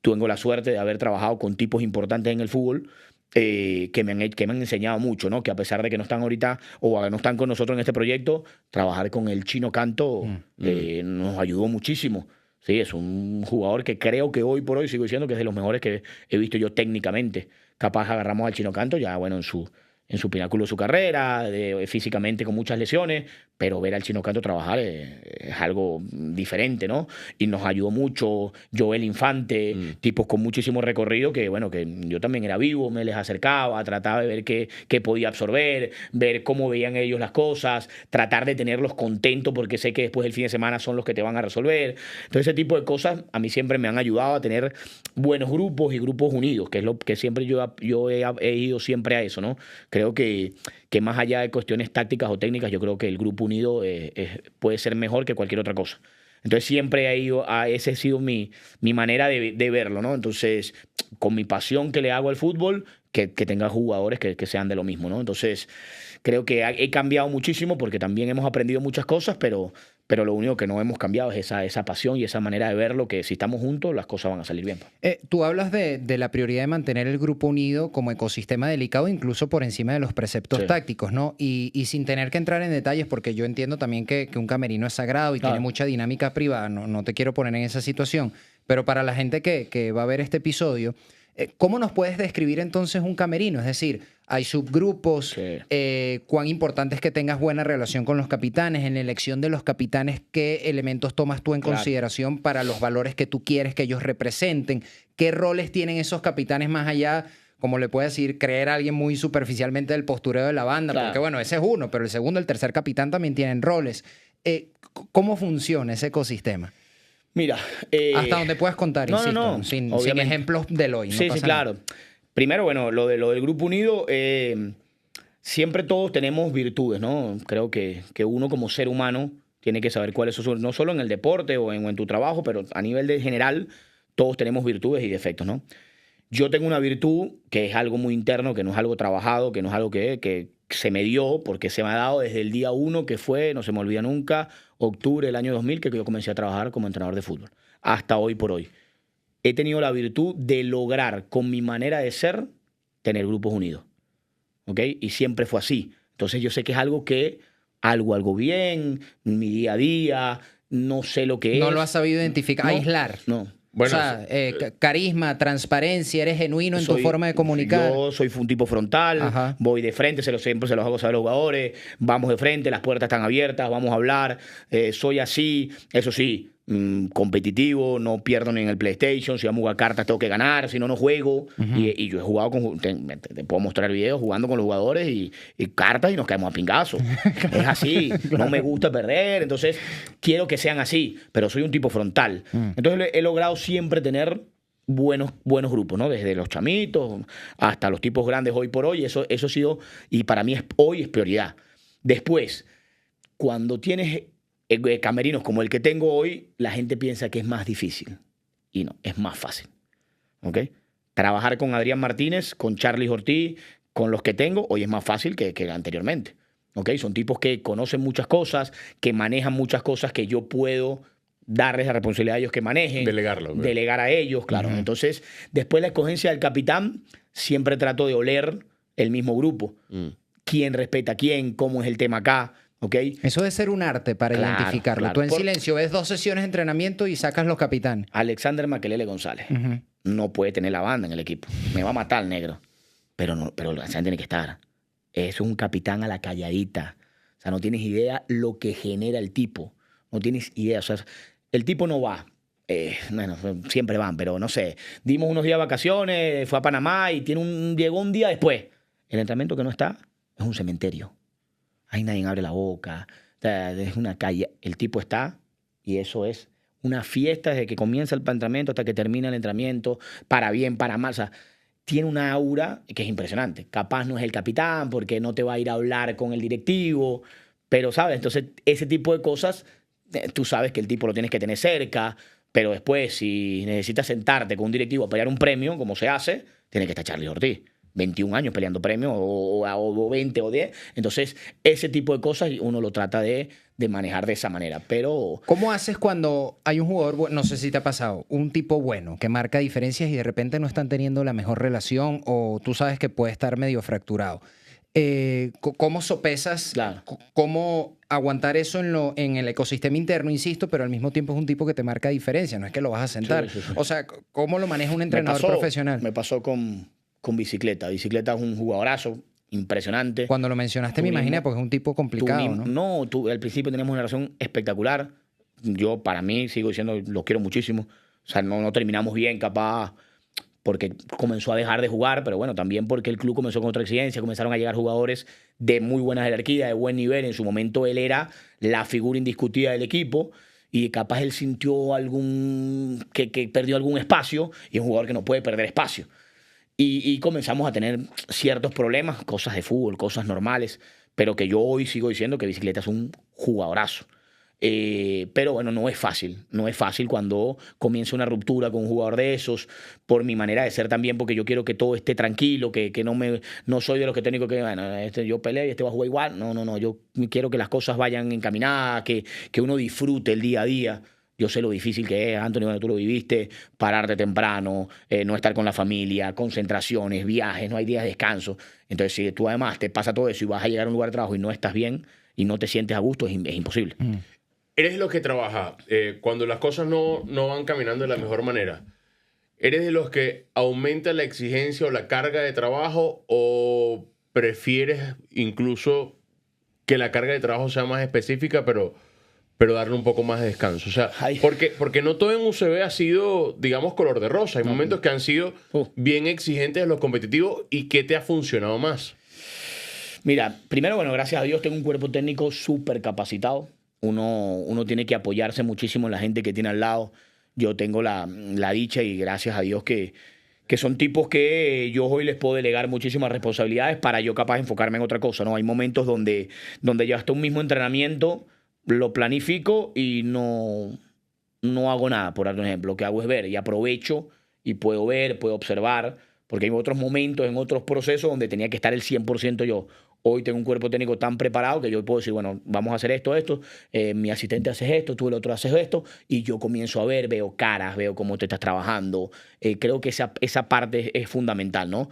tengo la suerte de haber trabajado con tipos importantes en el fútbol que me han enseñado mucho, ¿no? Que a pesar de que no están ahorita o no están con nosotros en este proyecto, trabajar con el Chino Canto nos ayudó muchísimo. Sí, es un jugador que creo que hoy por hoy sigo diciendo que es de los mejores que he visto yo técnicamente. Capaz agarramos al Chino Canto ya, bueno, en su pináculo de su carrera, físicamente con muchas lesiones, pero ver al Chino Canto trabajar es algo diferente, ¿no? Y nos ayudó mucho Joel Infante, tipos con muchísimo recorrido que, bueno, que yo también era vivo, me les acercaba, trataba de ver qué podía absorber, ver cómo veían ellos las cosas, tratar de tenerlos contentos porque sé que después del fin de semana son los que te van a resolver. Entonces, ese tipo de cosas a mí siempre me han ayudado a tener buenos grupos y grupos unidos, que es lo que siempre yo he ido siempre a eso, ¿no? Creo que más allá de cuestiones tácticas o técnicas, yo creo que el grupo unido puede ser mejor que cualquier otra cosa. Entonces siempre esa ha sido mi manera de verlo, ¿no? Entonces, con mi pasión que le hago al fútbol, que tenga jugadores que sean de lo mismo, ¿no? Entonces, creo que he cambiado muchísimo porque también hemos aprendido muchas cosas, pero lo único que no hemos cambiado es esa pasión y esa manera de verlo, que si estamos juntos las cosas van a salir bien. Tú hablas de la prioridad de mantener el grupo unido como ecosistema delicado, incluso por encima de los preceptos tácticos, ¿no? Y sin tener que entrar en detalles, porque yo entiendo también que un camerino es sagrado y tiene mucha dinámica privada, no te quiero poner en esa situación, pero para la gente que va a ver este episodio, ¿cómo nos puedes describir entonces un camerino? Es decir, hay subgrupos, cuán importante es que tengas buena relación con los capitanes, en la elección de los capitanes, qué elementos tomas tú en consideración para los valores que tú quieres que ellos representen, qué roles tienen esos capitanes más allá, como le puedes decir, creer a alguien muy superficialmente del postureo de la banda, porque bueno, ese es uno, pero el segundo, el tercer capitán también tienen roles. ¿Cómo funciona ese ecosistema? Mira, hasta donde puedas contar, insisto, sin ejemplos del hoy. Sí, claro. Primero, bueno, lo del Grupo Unido, siempre todos tenemos virtudes, ¿no? Creo que uno como ser humano tiene que saber cuáles son, no solo en el deporte o en tu trabajo, pero a nivel de general, todos tenemos virtudes y defectos, ¿no? Yo tengo una virtud que es algo muy interno, que no es algo trabajado, que no es algo que se me dio, porque se me ha dado desde el día 1, que fue, no se me olvida nunca, octubre del año 2000, que yo comencé a trabajar como entrenador de fútbol, hasta hoy por hoy. He tenido la virtud de lograr, con mi manera de ser, tener grupos unidos. ¿Ok? Y siempre fue así. Entonces yo sé que es algo que algo bien, mi día a día, no sé lo que es. No lo has sabido identificar, aislar. No. Bueno, o sea, carisma, transparencia, eres genuino en tu forma de comunicar. Yo soy un tipo frontal, voy de frente, siempre se los hago saber a los jugadores, vamos de frente, las puertas están abiertas, vamos a hablar, soy así, eso sí, competitivo, no pierdo ni en el PlayStation, si vamos a jugar cartas tengo que ganar, si no, no juego. Y yo he jugado te puedo mostrar videos jugando con los jugadores y cartas y nos caemos a pingazos. Es así, no me gusta perder, entonces quiero que sean así, pero soy un tipo frontal. Entonces he logrado siempre tener buenos grupos, ¿no? Desde los chamitos hasta los tipos grandes hoy por hoy, eso ha sido, y para mí hoy es prioridad. Después, cuando tienes camerinos como el que tengo hoy, la gente piensa que es más difícil. Y no, es más fácil. ¿Ok? Trabajar con Adrián Martínez, con Charlie Ortiz, con los que tengo, hoy es más fácil que anteriormente. ¿Ok? Son tipos que conocen muchas cosas, que manejan muchas cosas que yo puedo darles la responsabilidad a ellos que manejen. Delegarlo. Delegar a ellos, claro. Entonces, después la escogencia del capitán, siempre trato de oler el mismo grupo. ¿Quién respeta a quién? ¿Cómo es el tema acá? ¿Ok? Eso debe ser un arte para Claro, identificarlo. claro. Tú en silencio ves 2 sesiones de entrenamiento y sacas los capitanes. Alexander Makelele González no puede tener la banda en el equipo. Me va a matar el negro. Pero Alexander tiene que estar. Es un capitán a la calladita. O sea, no tienes idea lo que genera el tipo. No tienes idea. O sea, el tipo no va. Bueno, siempre van, pero no sé. Dimos unos días de vacaciones, fue a Panamá y llegó un día después. El entrenamiento que no está es un cementerio. Ahí nadie abre la boca. O sea, es una calle. El tipo está y eso es una fiesta desde que comienza el entrenamiento hasta que termina el entrenamiento. Para bien, para mal. O sea, tiene una aura que es impresionante. Capaz no es el capitán porque no te va a ir a hablar con el directivo, pero, ¿sabes? Entonces, ese tipo de cosas, tú sabes que el tipo lo tienes que tener cerca, pero después, si necesitas sentarte con un directivo a pelear un premio, como se hace, tiene que estar Charlie Ortiz. 21 años peleando premios, o 20 o 10. Entonces, ese tipo de cosas uno lo trata de manejar de esa manera. Pero ¿cómo haces cuando hay un jugador, no sé si te ha pasado, un tipo bueno que marca diferencias y de repente no están teniendo la mejor relación o tú sabes que puede estar medio fracturado? ¿Cómo sopesas? Claro. ¿Cómo aguantar eso en el ecosistema interno, insisto, pero al mismo tiempo es un tipo que te marca diferencia, no es que lo vas a sentar? Sí. O sea, ¿cómo lo maneja un entrenador profesional? Me pasó con Bicicleta. Bicicleta es un jugadorazo impresionante. Cuando lo mencionaste me imaginé porque es un tipo complicado, ¿no? No, al principio teníamos una relación espectacular. Yo, para mí, sigo diciendo, lo quiero muchísimo. O sea, no terminamos bien, capaz, porque comenzó a dejar de jugar, pero bueno, también porque el club comenzó con otra exigencia, comenzaron a llegar jugadores de muy buena jerarquía, de buen nivel. En su momento él era la figura indiscutida del equipo y capaz él sintió que perdió algún espacio y es un jugador que no puede perder espacio. Y comenzamos a tener ciertos problemas, cosas de fútbol, cosas normales, pero que yo hoy sigo diciendo que Bicicleta es un jugadorazo. Pero bueno, no es fácil cuando comienza una ruptura con un jugador de esos, por mi manera de ser también, porque yo quiero que todo esté tranquilo, que no soy de los que técnicos que, bueno, yo peleo y este va a jugar igual. No, yo quiero que las cosas vayan encaminadas, que uno disfrute el día a día. Yo sé lo difícil que es, Anthony, cuando tú lo viviste, pararte temprano, no estar con la familia, concentraciones, viajes, no hay días de descanso. Entonces, si tú además te pasa todo eso y vas a llegar a un lugar de trabajo y no estás bien y no te sientes a gusto, es imposible. ¿Eres de los que trabaja cuando las cosas no van caminando de la mejor manera? ¿Eres de los que aumenta la exigencia o la carga de trabajo o prefieres incluso que la carga de trabajo sea más específica, pero darle un poco más de descanso? O sea, porque no todo en UCB ha sido, digamos, color de rosa. Hay momentos que han sido bien exigentes en los competitivos. ¿Y qué te ha funcionado más? Mira, primero, bueno, gracias a Dios tengo un cuerpo técnico súper capacitado. Uno tiene que apoyarse muchísimo en la gente que tiene al lado. Yo tengo la dicha y gracias a Dios que son tipos que yo hoy les puedo delegar muchísimas responsabilidades para yo capaz de enfocarme en otra cosa, ¿no? Hay momentos donde yo hasta un mismo entrenamiento lo planifico y no hago nada, por ejemplo. Lo que hago es ver y aprovecho y puedo ver, puedo observar, porque hay otros momentos, en otros procesos donde tenía que estar el 100% yo. Hoy tengo un cuerpo técnico tan preparado que yo puedo decir, bueno, vamos a hacer esto, mi asistente hace esto, tú el otro haces esto, y yo comienzo a ver, veo caras, veo cómo te estás trabajando. Creo que esa parte es fundamental, ¿no?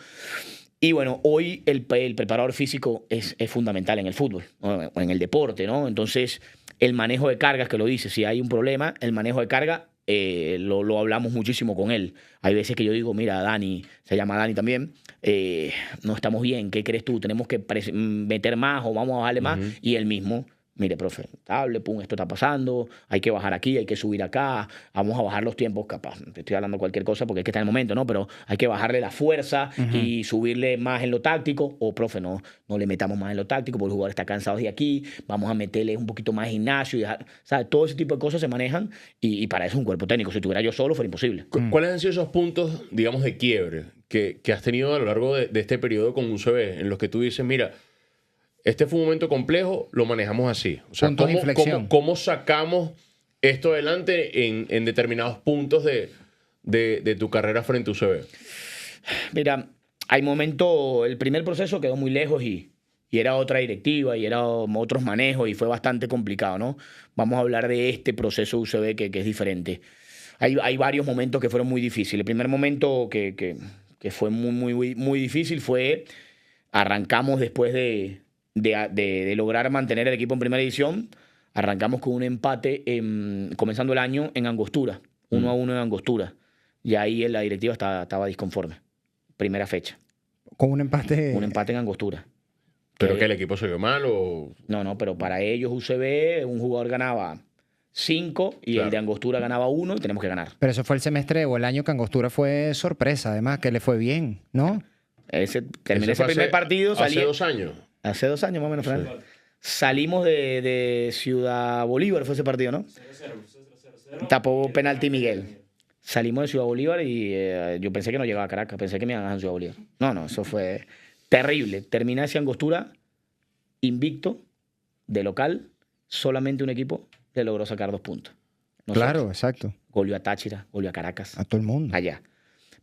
Y bueno, hoy el preparador físico es fundamental en el fútbol, o en el deporte, ¿no? Entonces, el manejo de cargas, que lo dice, si hay un problema, el manejo de carga lo hablamos muchísimo con él. Hay veces que yo digo, mira, Dani, se llama Dani también, no estamos bien, ¿qué crees tú? ¿Tenemos que meter más o vamos a bajarle más? Y él mismo, mire, profe, esto está pasando, hay que bajar aquí, hay que subir acá, vamos a bajar los tiempos, capaz, te estoy hablando cualquier cosa porque es que está en el momento, ¿no? Pero hay que bajarle la fuerza y subirle más en lo táctico, o profe, no le metamos más en lo táctico porque el jugador está cansado de aquí, vamos a meterle un poquito más gimnasio, y dejar, ¿sabes? Todo ese tipo de cosas se manejan y para eso es un cuerpo técnico. Si tuviera yo solo, fuera imposible. ¿Cuáles han sido esos puntos, digamos, de quiebre que has tenido a lo largo de este periodo con UCB, en los que tú dices, mira, este fue un momento complejo, lo manejamos así? O sea, ¿cómo sacamos esto adelante en determinados puntos de tu carrera frente a UCB? Mira, hay momentos, el primer proceso quedó muy lejos y era otra directiva y era otros manejos y fue bastante complicado, ¿no? Vamos a hablar de este proceso UCB que es diferente. Hay varios momentos que fueron muy difíciles. El primer momento que fue muy difícil fue, arrancamos después de lograr mantener el equipo en primera división, arrancamos con un empate comenzando el año en Angostura, 1-1 en Angostura. Y ahí la directiva estaba disconforme. Primera fecha. Con un empate. Un empate en Angostura. ¿Pero que el equipo se vio mal o...? No, pero para ellos UCB, un jugador ganaba 5 y Claro. el de Angostura ganaba 1 y tenemos que ganar. Pero eso fue el semestre o el año que Angostura fue sorpresa, además, que le fue bien, ¿no? Terminé ese fue primer partido. Hace 2 años. Hace 2 años más o menos, Fran. Salimos de Ciudad Bolívar, fue ese partido, ¿no? 0-0. Tapó penalti Miguel. Salimos de Ciudad Bolívar y yo pensé que no llegaba a Caracas, pensé que me iban a dejar en Ciudad Bolívar. No, eso fue terrible. Terminé ese Angostura invicto, de local, solamente un equipo le logró sacar 2 puntos. Nosotros. Claro, exacto. Goleó a Táchira, goleó a Caracas, A todo el mundo. allá.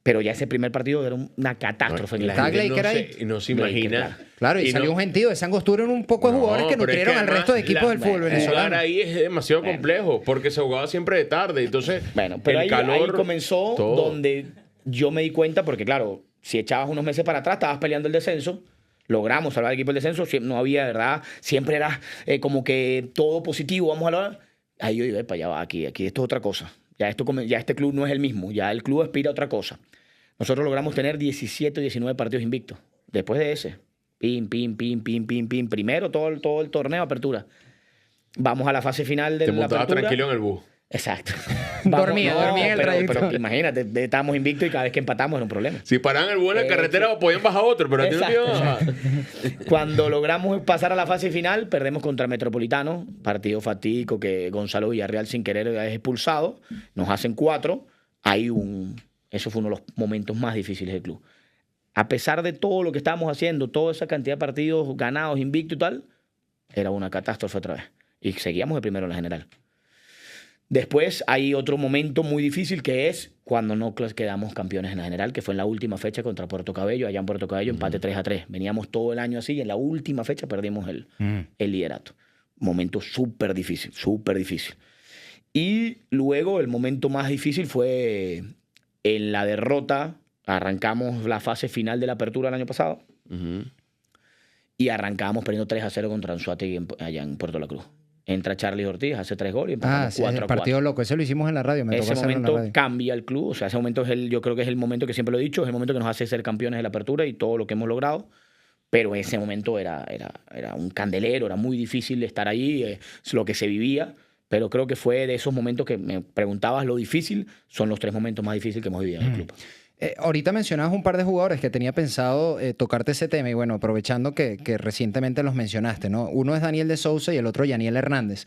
Pero ya ese primer partido era una catástrofe. en el Está fútbol. Glaker ahí. No se Glaker, imagina. claro. Claro, y salió un gentío. Ese Angostura en un poco de jugadores que pero es nutrieron al además resto de equipos del fútbol Jugar venezolano. ahí es demasiado complejo porque se jugaba siempre de tarde. Entonces, Bueno, pero el ahí calor, comenzó todo. donde yo me di cuenta, porque claro, si echabas unos meses para atrás, estabas peleando el descenso, logramos salvar el equipo del descenso, no había, ¿verdad? Siempre era como que todo positivo, vamos a hablar. Ahí yo iba, para allá va, aquí esto es otra cosa. Ya este club no es el mismo, ya el club aspira a otra cosa. Nosotros logramos tener 17 o 19 partidos invictos. Después de ese, pim. Primero todo el torneo, apertura. Vamos a la fase final de Te la montabas apertura. tranquilo en el bus. Exacto. Dormía en el trayecto. pero imagínate, estábamos invictos y cada vez que empatamos era un problema. Si paraban el bus en la carretera, podían bajar otro, pero a ti no te iban a bajar. Cuando logramos pasar a la fase final, perdemos contra Metropolitano, partido fatídico que Gonzalo Villarreal sin querer es expulsado, nos hacen 4, eso fue uno de los momentos más difíciles del club. A pesar de todo lo que estábamos haciendo, toda esa cantidad de partidos ganados, invictos y tal, era una catástrofe otra vez. Y seguíamos de primero en la general. Después hay otro momento muy difícil que es cuando no quedamos campeones en la general, que fue en la última fecha contra Puerto Cabello. Allá en Puerto Cabello, empate 3-3. Veníamos todo el año así y en la última fecha perdimos el liderato. Momento súper difícil, súper difícil. Y luego el momento más difícil fue en la derrota. Arrancamos la fase final de la apertura el año pasado y arrancábamos perdiendo 3-0 contra Anzoátegui allá en Puerto La Cruz. Entra Charlie Ortiz, hace 3 goles y empatamos Sí, 4-4. el partido loco. Ese lo hicimos en la radio. Me tocó Ese hacerlo en la momento radio. cambia el club. O sea, ese momento yo creo que es el momento que siempre lo he dicho, es el momento que nos hace ser campeones de la apertura y todo lo que hemos logrado. Pero ese momento era un candelero, era muy difícil estar ahí, es lo que se vivía. Pero creo que fue de esos momentos que me preguntabas lo difícil, son los 3 momentos más difíciles que hemos vivido en el club. Ahorita mencionabas un par de jugadores que tenía pensado tocarte ese tema y bueno, aprovechando que recientemente los mencionaste, ¿no? Uno es Daniel de Sousa y el otro Yaniel Hernández.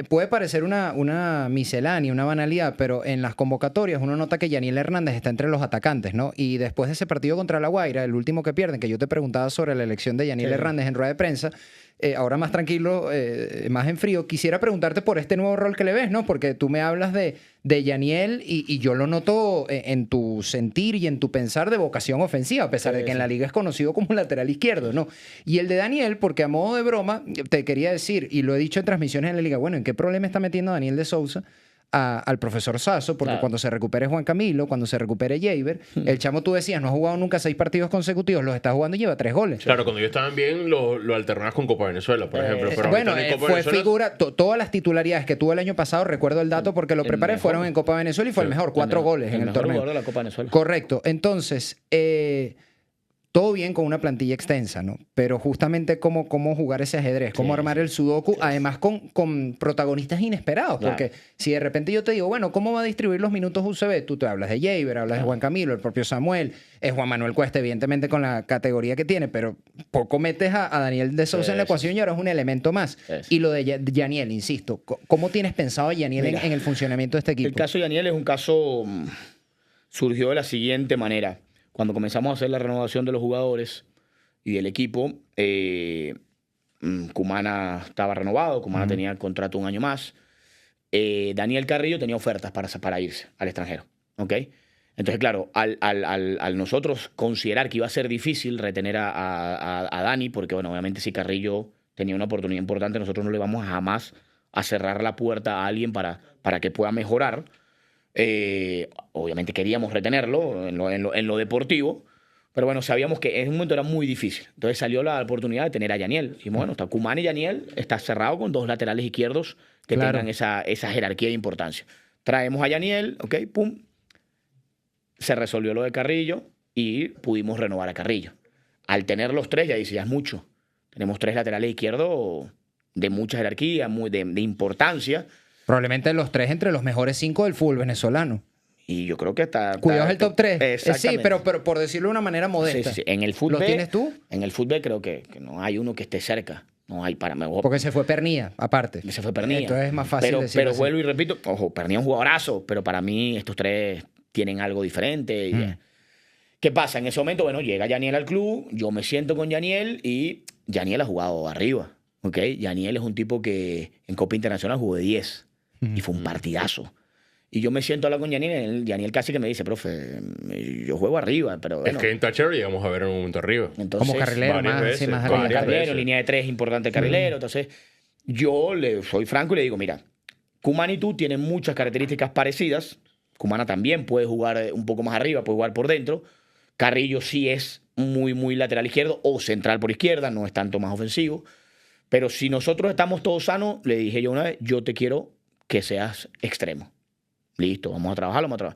Puede parecer una miscelánea, una banalidad, pero en las convocatorias uno nota que Yaniel Hernández está entre los atacantes, ¿no? Y después de ese partido contra La Guaira, el último que pierden, que yo te preguntaba sobre la elección de Yaniel Hernández en rueda de prensa, ahora más tranquilo, más en frío, quisiera preguntarte por este nuevo rol que le ves, ¿no? Porque tú me hablas de Yaniel y yo lo noto en tu sentir y en tu pensar de vocación ofensiva, a pesar de que en la liga es conocido como lateral izquierdo, ¿no? Y el de Daniel, porque a modo de broma, te quería decir, y lo he dicho en transmisiones en la liga, bueno, ¿en qué problema está metiendo Daniel de Sousa al profesor Sasso? Porque cuando se recupere Juan Camilo, cuando se recupere Jaber, el chamo, tú decías, no ha jugado nunca 6 partidos consecutivos, los está jugando y lleva 3 goles. Claro, cuando ellos estaban bien, lo alternabas con Copa Venezuela, por ejemplo. Pero Bueno, ahorita en Copa fue Venezuela- figura, todas las titularidades que tuvo el año pasado, recuerdo el dato porque lo preparé, mejor. fueron en Copa Venezuela y fue el mejor, 4 goles en el mejor torneo. jugador de la Copa Venezuela. Correcto. Entonces, todo bien con una plantilla extensa, ¿no? Pero justamente cómo jugar ese ajedrez, cómo armar el sudoku, además con protagonistas inesperados. Claro. Porque si de repente yo te digo, bueno, ¿cómo va a distribuir los minutos UCB? Tú te hablas de Jaber, hablas de Juan Camilo, el propio Samuel, es Juan Manuel Cuesta, evidentemente con la categoría que tiene, pero poco metes a Daniel de Sousa en la ecuación y ahora es un elemento más. Y lo de Yaniel, insisto, ¿cómo tienes pensado a Yaniel en el funcionamiento de este equipo? El caso de Daniel es un caso, surgió de la siguiente manera. Cuando comenzamos a hacer la renovación de los jugadores y del equipo, Cumana estaba renovado, Cumana tenía contrato un año más. Daniel Carrillo tenía ofertas para irse al extranjero, ¿ok? Entonces, claro, al nosotros considerar que iba a ser difícil retener a Dani, porque, bueno, obviamente si Carrillo tenía una oportunidad importante, nosotros no le vamos jamás a cerrar la puerta a alguien para que pueda mejorar. Obviamente queríamos retenerlo en lo deportivo, pero bueno, sabíamos que en un momento era muy difícil. Entonces salió la oportunidad de tener a Yaniel. Dijimos, bueno, está Koeman y Yaniel, está cerrado con 2 laterales izquierdos que Claro. tengan esa jerarquía de importancia. Traemos a Yaniel, ok, pum. Se resolvió lo de Carrillo y pudimos renovar a Carrillo. Al tener los 3, ya dice, ya es mucho. Tenemos 3 laterales izquierdos de mucha jerarquía, de importancia. Probablemente los 3 entre los mejores 5 del fútbol venezolano. Y yo creo que está... Cuidado es el top 3. Sí, Exactamente. pero por decirlo de una manera modesta. Sí. En el fútbol... ¿Lo tienes tú? En el fútbol creo que no hay uno que esté cerca. No hay para... Porque se fue Pernilla, aparte. Se fue Pernilla. Entonces es más fácil decirlo Pero así. vuelvo y repito, ojo, Pernilla es un jugadorazo, pero para mí estos 3 tienen algo diferente. Y, ¿qué pasa? En ese momento, bueno, llega Yaniel al club, yo me siento con Yaniel y Yaniel ha jugado arriba. ¿Ok? Yaniel es un tipo que en Copa Internacional jugó de 10 y fue un partidazo. Y yo me siento a hablar con Yaniel, Yaniel casi que me dice, profe, yo juego arriba, pero bueno. Es que en Thatcher llegamos a ver en un momento arriba. Entonces, Como carrilero, varias más, veces, sí, más varias arriba. carrilero, veces. línea de 3, importante carrilero. Entonces, yo soy franco y le digo, mira, Koeman y tú tienen muchas características parecidas. Koeman también puede jugar un poco más arriba, puede jugar por dentro. Carrillo sí es muy lateral izquierdo o central por izquierda, no es tanto más ofensivo. Pero si nosotros estamos todos sanos, le dije yo una vez, yo te quiero que seas extremo. Listo, vamos a trabajar.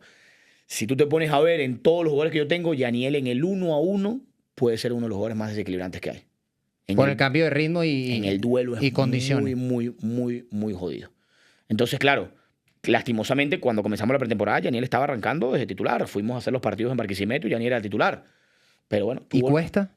Si tú te pones a ver en todos los jugadores que yo tengo, Yaniel en el 1-1 puede ser uno de los jugadores más desequilibrantes que hay. Por el cambio de ritmo y en el duelo es y condiciones. muy jodido. Entonces, claro, lastimosamente, cuando comenzamos la pretemporada, Yaniel estaba arrancando desde titular. Fuimos a hacer los partidos en Barquisimeto y Yaniel era el titular. Pero bueno, ¿Y Cuesta?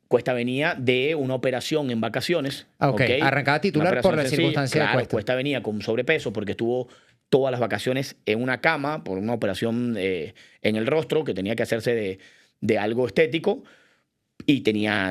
Cuesta venía de una operación en vacaciones. Ok, arrancaba titular Una por operación la sencilla. circunstancia de Claro, Cuesta. Cuesta venía con sobrepeso porque estuvo todas las vacaciones en una cama por una operación en el rostro que tenía que hacerse de algo estético y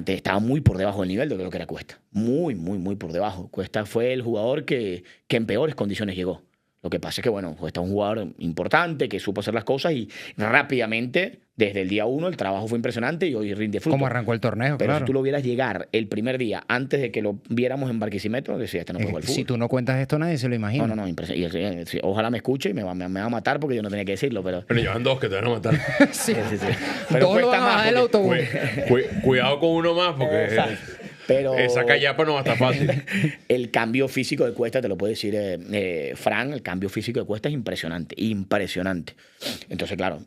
estaba muy por debajo del nivel de lo que era Cuesta. Muy por debajo. Cuesta fue el jugador que en peores condiciones llegó. Lo que pasa es que, bueno, Cuesta es un jugador importante que supo hacer las cosas y rápidamente, desde el día 1, el trabajo fue impresionante y hoy rinde fruto. Como arrancó el torneo, Pero claro. si tú lo vieras llegar el primer día, antes de que lo viéramos en Barquisimeto, decía, este no puede jugar al fútbol. Si tú no cuentas esto, nadie se lo imagina. No, impresionante. Ojalá me escuche y me va a matar porque yo no tenía que decirlo, pero... Pero llevan 2 que te van a matar. Sí. Pero Todos lo cuesta van a bajar más del porque- autobús. Cuidado con uno más porque Exacto. Pero esa callapa no va a estar fácil. el cambio físico de Cuesta, te lo puede decir Fran, el cambio físico de Cuesta es impresionante. Entonces, claro,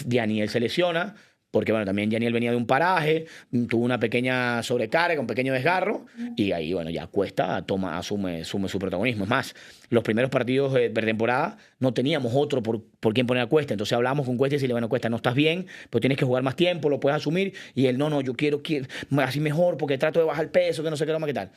Yaniel se lesiona, porque bueno, también Yaniel venía de un paraje, tuvo una pequeña sobrecarga, un pequeño desgarro, y ahí, bueno, ya Cuesta asume su protagonismo. Es más, los primeros partidos de pretemporada no teníamos otro por quien poner a Cuesta, entonces hablábamos con Cuesta y decirle, bueno, Cuesta, no estás bien, pero tienes que jugar más tiempo, lo puedes asumir, y él, no, yo quiero así mejor, porque trato de bajar el peso, que no sé qué, qué tal.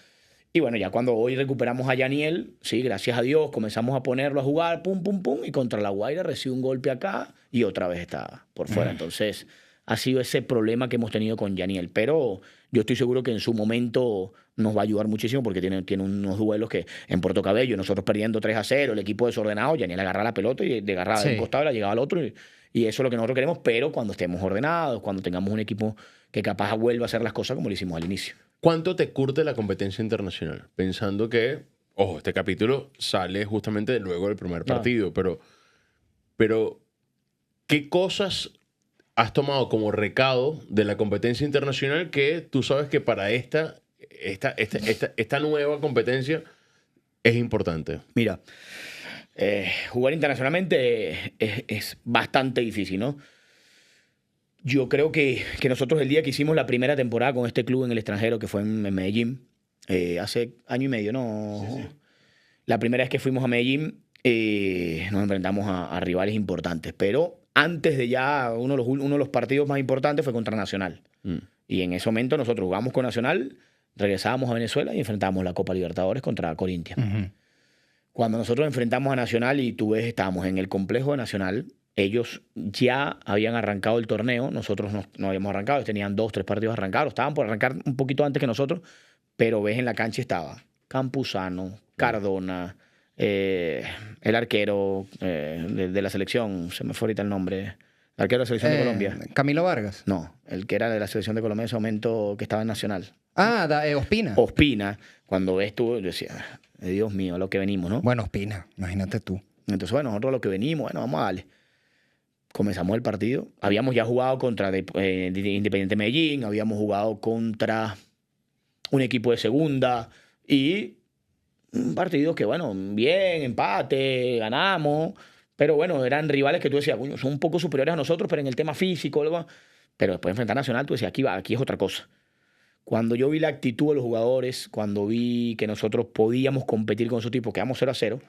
Y bueno, ya cuando hoy recuperamos a Yaniel, sí, gracias a Dios, comenzamos a ponerlo a jugar, pum, y contra La Guaira recibe un golpe acá y otra vez está por fuera. Entonces, ha sido ese problema que hemos tenido con Yaniel. Pero yo estoy seguro que en su momento nos va a ayudar muchísimo porque tiene unos duelos que en Puerto Cabello, nosotros perdiendo 3-0, el equipo desordenado, Yaniel agarra la pelota y de agarrada de un costado la llegaba al otro. Y eso es lo que nosotros queremos, pero cuando estemos ordenados, cuando tengamos un equipo que capaz vuelva a hacer las cosas como lo hicimos al inicio. ¿Cuánto te curte la competencia internacional? Pensando que, ojo, este capítulo sale justamente luego del primer partido, pero ¿qué cosas has tomado como recado de la competencia internacional que tú sabes que para esta nueva competencia es importante? Mira, jugar internacionalmente es bastante difícil, ¿no? Yo creo que nosotros el día que hicimos la primera temporada con este club en el extranjero, que fue en Medellín, hace año y medio, ¿no? Sí. La primera vez que fuimos a Medellín nos enfrentamos a rivales importantes, pero antes de ya uno de los partidos más importantes fue contra Nacional. Y en ese momento nosotros jugamos con Nacional, regresábamos a Venezuela y enfrentábamos la Copa Libertadores contra Corinthians. Cuando nosotros enfrentamos a Nacional y tú ves, estábamos en el complejo de Nacional, ellos ya habían arrancado el torneo, nosotros no habíamos arrancado, ellos tenían 2-3 partidos arrancados, estaban por arrancar un poquito antes que nosotros, pero ves en la cancha estaba Campuzano, Cardona, el arquero de la selección, se me fue ahorita el nombre, arquero de la selección de Colombia. Camilo Vargas. No, el que era de la selección de Colombia en ese momento que estaba en Nacional. Ospina. Ospina, cuando ves tú, yo decía, Dios mío, a lo que venimos, ¿no? Bueno, Ospina, imagínate tú. Entonces, bueno, nosotros a lo que venimos, bueno, vamos a darle. Comenzamos el partido. Habíamos ya jugado contra Independiente Medellín, habíamos jugado contra un equipo de segunda y un partido que, bueno, bien, empate, ganamos, pero bueno, eran rivales que tú decías, coño, son un poco superiores a nosotros, pero en el tema físico, pero después de enfrentar a Nacional, tú decías, aquí es otra cosa. Cuando yo vi la actitud de los jugadores, cuando vi que nosotros podíamos competir con esos tipos, quedamos 0-0,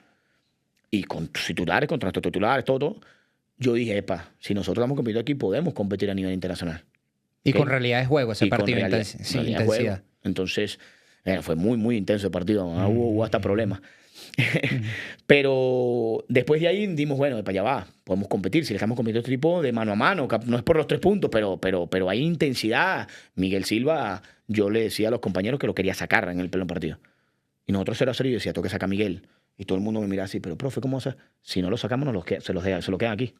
y con titulares, contra nuestros titulares, todo, yo dije, epa, si nosotros estamos compitiendo aquí, podemos competir a nivel internacional. Y ¿Ok? con realidad de juego ese Y con partido, realidad- sin realidad de intensidad. juego. Entonces, fue muy, muy intenso el partido. Hubo hasta problemas. Pero después de ahí dimos, bueno, para allá va, podemos competir. Si le estamos compitiendo este tipo de mano a mano, no es por los 3 puntos, pero hay intensidad. Miguel Silva, yo le decía a los compañeros que lo quería sacar en el pleno partido. Y nosotros 0-0 y yo decía, tengo que sacar a Miguel. Y todo el mundo me miraba así, pero profe, ¿cómo hacer? Si no lo sacamos, se lo quedan aquí.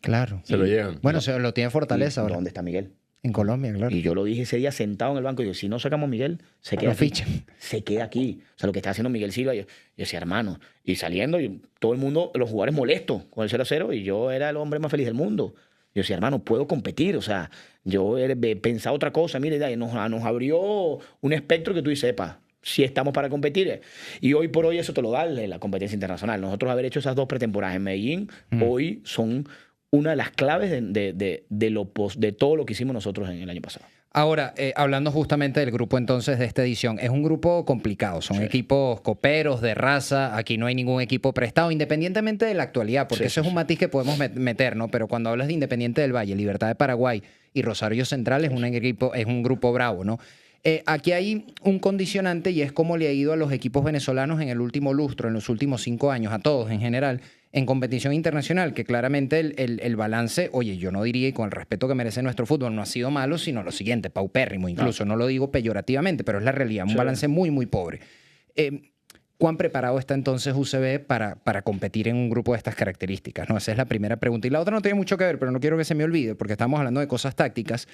Claro. Se lo llevan. Bueno, se lo tiene Fortaleza ¿Y ahora. ¿Dónde está Miguel? En Colombia, claro. Y yo lo dije ese día sentado en el banco. Y yo, si no sacamos a Miguel, se queda Lo aquí. fichan. Se queda aquí. O sea, lo que está haciendo Miguel Silva, yo decía, hermano. Y saliendo, y todo el mundo, los jugadores molestos con el 0-0. Y yo era el hombre más feliz del mundo. Yo decía, hermano, puedo competir. O sea, yo he pensado otra cosa. Mire, nos abrió un espectro que tú dices, epa, si estamos para competir. Y hoy por hoy eso te lo da la competencia internacional. Nosotros haber hecho esas 2 pretemporadas en Medellín, hoy son una de las claves de todo lo que hicimos nosotros en el año pasado. Ahora, hablando justamente del grupo entonces de esta edición, es un grupo complicado, son equipos coperos, de raza, aquí no hay ningún equipo prestado, independientemente de la actualidad, porque eso es un matiz que podemos meter, ¿no? Pero cuando hablas de Independiente del Valle, Libertad de Paraguay y Rosario Central es un grupo bravo, ¿no? Aquí hay un condicionante y es cómo le ha ido a los equipos venezolanos en el último lustro, en los últimos 5 años, a todos en general, en competición internacional, que claramente el balance, oye, yo no diría, y con el respeto que merece nuestro fútbol, no ha sido malo, sino lo siguiente, paupérrimo, incluso, no lo digo peyorativamente, pero es la realidad, un balance muy, muy pobre. ¿Cuán preparado está entonces UCB para competir en un grupo de estas características? ¿No? Esa es la primera pregunta. Y la otra no tiene mucho que ver, pero no quiero que se me olvide, porque estamos hablando de cosas tácticas.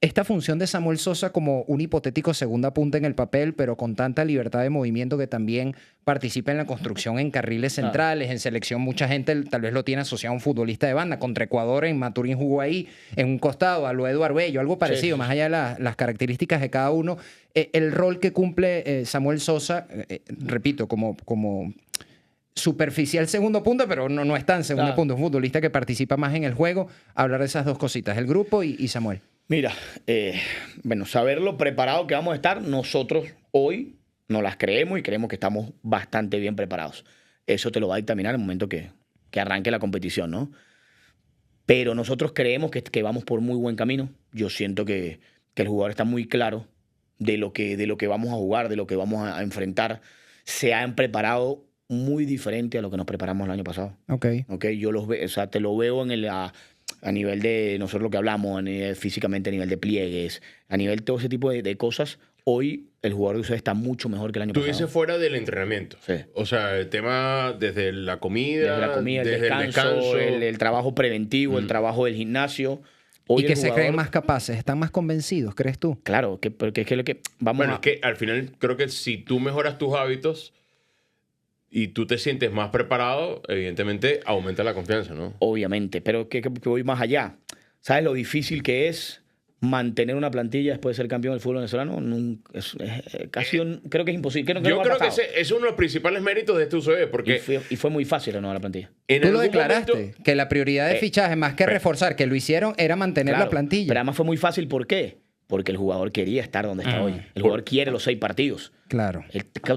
Esta función de Samuel Sosa como un hipotético segunda punta en el papel, pero con tanta libertad de movimiento que también participa en la construcción en carriles centrales, en selección, mucha gente tal vez lo tiene asociado a un futbolista de banda. Contra Ecuador, en Maturín jugó ahí, en un costado, a lo Eduardo Bello, algo parecido, más allá de las características de cada uno. El rol que cumple Samuel Sosa, repito, como superficial segundo punto, pero no es tan segundo punto, es un futbolista que participa más en el juego. Hablar de esas 2 cositas, el grupo y Samuel. Mira, bueno, saber lo preparado que vamos a estar, nosotros hoy nos las creemos y creemos que estamos bastante bien preparados. Eso te lo va a dictaminar en el momento que arranque la competición, ¿no? Pero nosotros creemos que vamos por muy buen camino. Yo siento que el jugador está muy claro de lo que vamos a jugar, de lo que vamos a enfrentar. Se han preparado muy diferente a lo que nos preparamos el año pasado. Ok. Yo los veo, o sea, te lo veo a nivel de nosotros lo que hablamos, físicamente, a nivel de pliegues, a nivel de todo ese tipo de cosas. Hoy el jugador de ustedes está mucho mejor que el año Tú pasado. dices fuera del entrenamiento. Sí. O sea, el tema desde la comida, El desde descanso, el trabajo preventivo, el trabajo del gimnasio. Hoy Y que el se jugador, creen más capaces, están más convencidos, ¿crees tú? Claro, porque es que lo que vamos Bueno, a... es que al final creo que si tú mejoras tus hábitos y tú te sientes más preparado, evidentemente aumenta la confianza, ¿no? Obviamente, pero que voy más allá. ¿Sabes lo difícil que es mantener una plantilla después de ser campeón del fútbol venezolano? Creo que es imposible. Yo creo que ese es uno de los principales méritos de este UCB, porque Y fue muy fácil renovar la plantilla. en Tú lo algún declaraste, momento- que la prioridad de fichaje, más que reforzar, que lo hicieron, era mantener Claro, la plantilla. Pero además fue muy fácil. ¿Por qué? Porque el jugador quería estar donde está hoy. El jugador quiere los 6 partidos. Claro.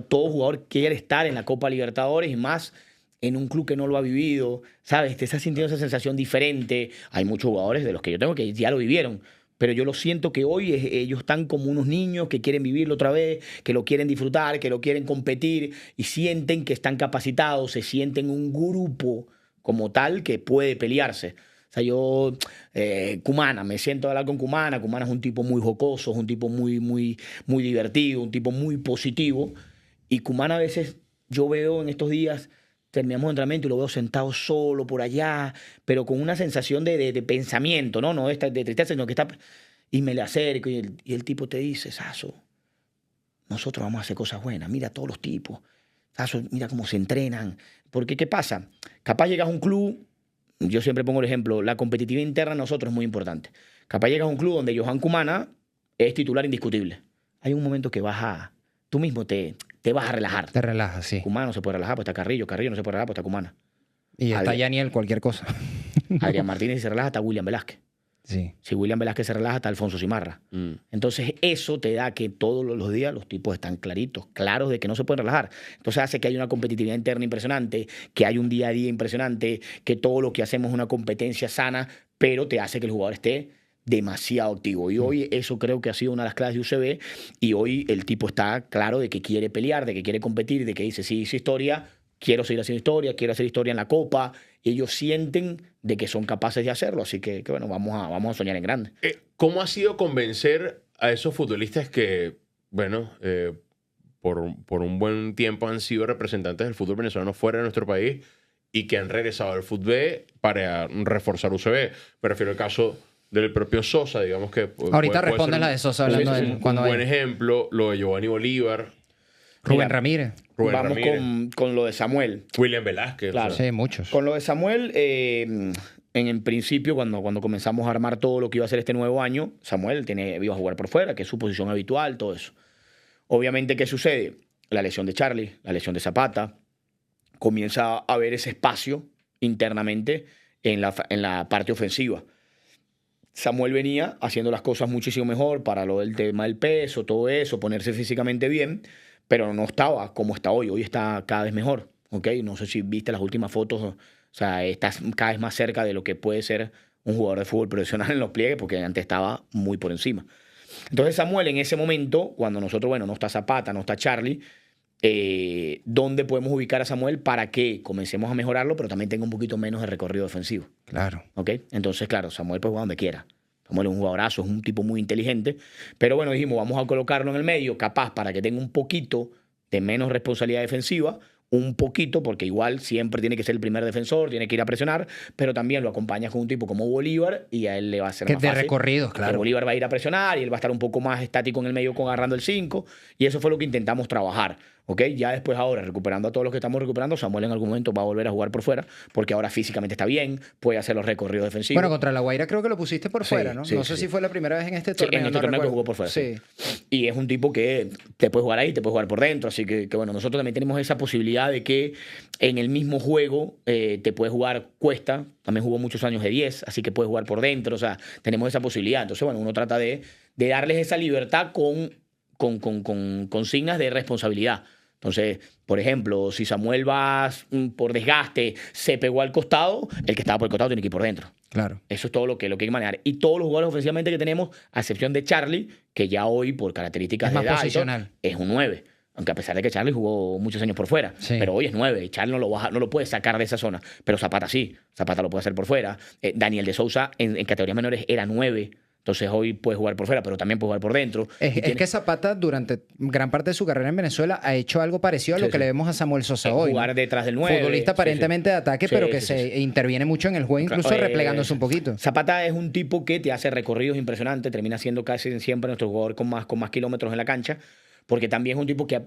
Todo jugador quiere estar en la Copa Libertadores y más en un club que no lo ha vivido. ¿Sabes? Te estás sintiendo esa sensación diferente. Hay muchos jugadores de los que yo tengo que ya lo vivieron. Pero yo lo siento que hoy ellos están como unos niños que quieren vivirlo otra vez, que lo quieren disfrutar, que lo quieren competir y sienten que están capacitados, se sienten un grupo como tal que puede pelearse. O sea, yo, Cumana, me siento a hablar con Cumana. Cumana es un tipo muy jocoso, es un tipo muy, muy, muy divertido, un tipo muy positivo. Y Cumana a veces yo veo en estos días terminamos el entrenamiento y lo veo sentado solo por allá, pero con una sensación de pensamiento, ¿no? No de tristeza, sino que está... Y me le acerco y el tipo te dice, Sasso, nosotros vamos a hacer cosas buenas. Mira a todos los tipos. Sasso, mira cómo se entrenan. Porque, ¿qué pasa? Capaz llegas a un club, yo siempre pongo el ejemplo, la competitividad interna a nosotros es muy importante. Capaz llegas a un club donde Johan Cumana es titular indiscutible. Hay un momento que tú mismo te vas a relajar. Te relajas, sí. Cumana no se puede relajar, pues está Carrillo no se puede relajar, pues está Cumana. Y está Adrián- Yaniel, cualquier cosa. Adrián Martínez si se relaja, está William Velázquez. Sí. Si William Velázquez se relaja, está Alfonso Cimarra. Entonces, eso te da que todos los días los tipos están claros de que no se pueden relajar. Entonces, hace que haya una competitividad interna impresionante, que hay un día a día impresionante, que todo lo que hacemos es una competencia sana, pero te hace que el jugador esté demasiado activo. Y hoy eso creo que ha sido una de las claves de UCB. Y hoy el tipo está claro de que quiere pelear, de que quiere competir, de que dice, sí, hice historia, quiero seguir haciendo historia, quiero hacer historia en la Copa. Y ellos sienten de que son capaces de hacerlo. Así que bueno, vamos a soñar en grande. ¿Cómo ha sido convencer a esos futbolistas que, bueno, por un buen tiempo han sido representantes del fútbol venezolano fuera de nuestro país y que han regresado al fútbol para reforzar UCB? Me refiero al caso del propio Sosa, digamos que... Ahorita puede responde ser la de Sosa hablando de él, un cuando buen venga. ejemplo, lo de Giovanni Bolívar, Rubén Mira, Ramírez. Rubén vamos Ramírez, con lo de Samuel. William Velázquez. Claro. o sea, Sí, muchos. Con lo de Samuel, en principio, cuando comenzamos a armar todo lo que iba a ser este nuevo año, Samuel iba a jugar por fuera, que es su posición habitual, todo eso. Obviamente, ¿qué sucede? La lesión de Charlie, la lesión de Zapata, comienza a haber ese espacio internamente en la parte ofensiva. Samuel venía haciendo las cosas muchísimo mejor para lo del tema del peso, todo eso, ponerse físicamente bien, pero no estaba como está hoy. Hoy está cada vez mejor, ¿ok? No sé si viste las últimas fotos, o sea, estás cada vez más cerca de lo que puede ser un jugador de fútbol profesional en los pliegues, porque antes estaba muy por encima. Entonces Samuel en ese momento, cuando nosotros, bueno, no está Zapata, no está Charlie, ¿dónde podemos ubicar a Samuel para que comencemos a mejorarlo, pero también tenga un poquito menos de recorrido defensivo? Claro. ¿Ok? Entonces, claro, Samuel puede jugar donde quiera. Samuel es un jugadorazo, es un tipo muy inteligente. Pero bueno, dijimos, vamos a colocarlo en el medio, capaz para que tenga un poquito de menos responsabilidad defensiva, un poquito, porque igual siempre tiene que ser el primer defensor, tiene que ir a presionar, pero también lo acompañas con un tipo como Bolívar y a él le va a ser Que más de fácil. recorridos, Que claro. Bolívar va a ir a presionar y él va a estar un poco más estático en el medio agarrando el 5, y eso fue lo que intentamos trabajar. ¿Ok? Ya después ahora, recuperando a todos los que estamos recuperando, Samuel en algún momento va a volver a jugar por fuera, porque ahora físicamente está bien, puede hacer los recorridos defensivos. Bueno, contra La Guaira creo que lo pusiste por Sí, fuera, ¿no? sí, No sé sí. si fue la primera vez en este Sí, torneo. en este no torneo que recuerdo. jugó por fuera. Sí. Y es un tipo que te puede jugar ahí, te puede jugar por dentro. Así que bueno, nosotros también tenemos esa posibilidad de que en el mismo juego te puede jugar Cuesta. También jugó muchos años de 10, así que puede jugar por dentro. O sea, tenemos esa posibilidad. Entonces, bueno, uno trata de darles esa libertad con consignas de responsabilidad. Entonces, por ejemplo, si Samuel va por desgaste, se pegó al costado, el que estaba por el costado tiene que ir por dentro. Claro. Eso es todo lo que hay que manejar. Y todos los jugadores ofensivamente que tenemos, a excepción de Charlie, que ya hoy, por características Es de más edad y todo, posicional. es un 9. Aunque a pesar de que Charlie jugó muchos años por fuera. Sí. Pero hoy es 9. Charlie no lo puede sacar de esa zona. Pero Zapata sí. Zapata lo puede hacer por fuera. Daniel de Sousa en categorías menores era 9. Entonces hoy puede jugar por fuera, pero también puede jugar por dentro. Es Y tiene- que Zapata durante gran parte de su carrera en Venezuela ha hecho algo parecido a lo Sí, que sí. le vemos a Samuel Sosa hoy, ¿no? jugar detrás del 9. Futbolista aparentemente de ataque, Sí, pero sí, que sí, se sí. interviene mucho en el juego, incluso Claro, replegándose un poquito. Zapata es un tipo que te hace recorridos impresionantes, termina siendo casi siempre nuestro jugador con más kilómetros en la cancha, porque también es un tipo que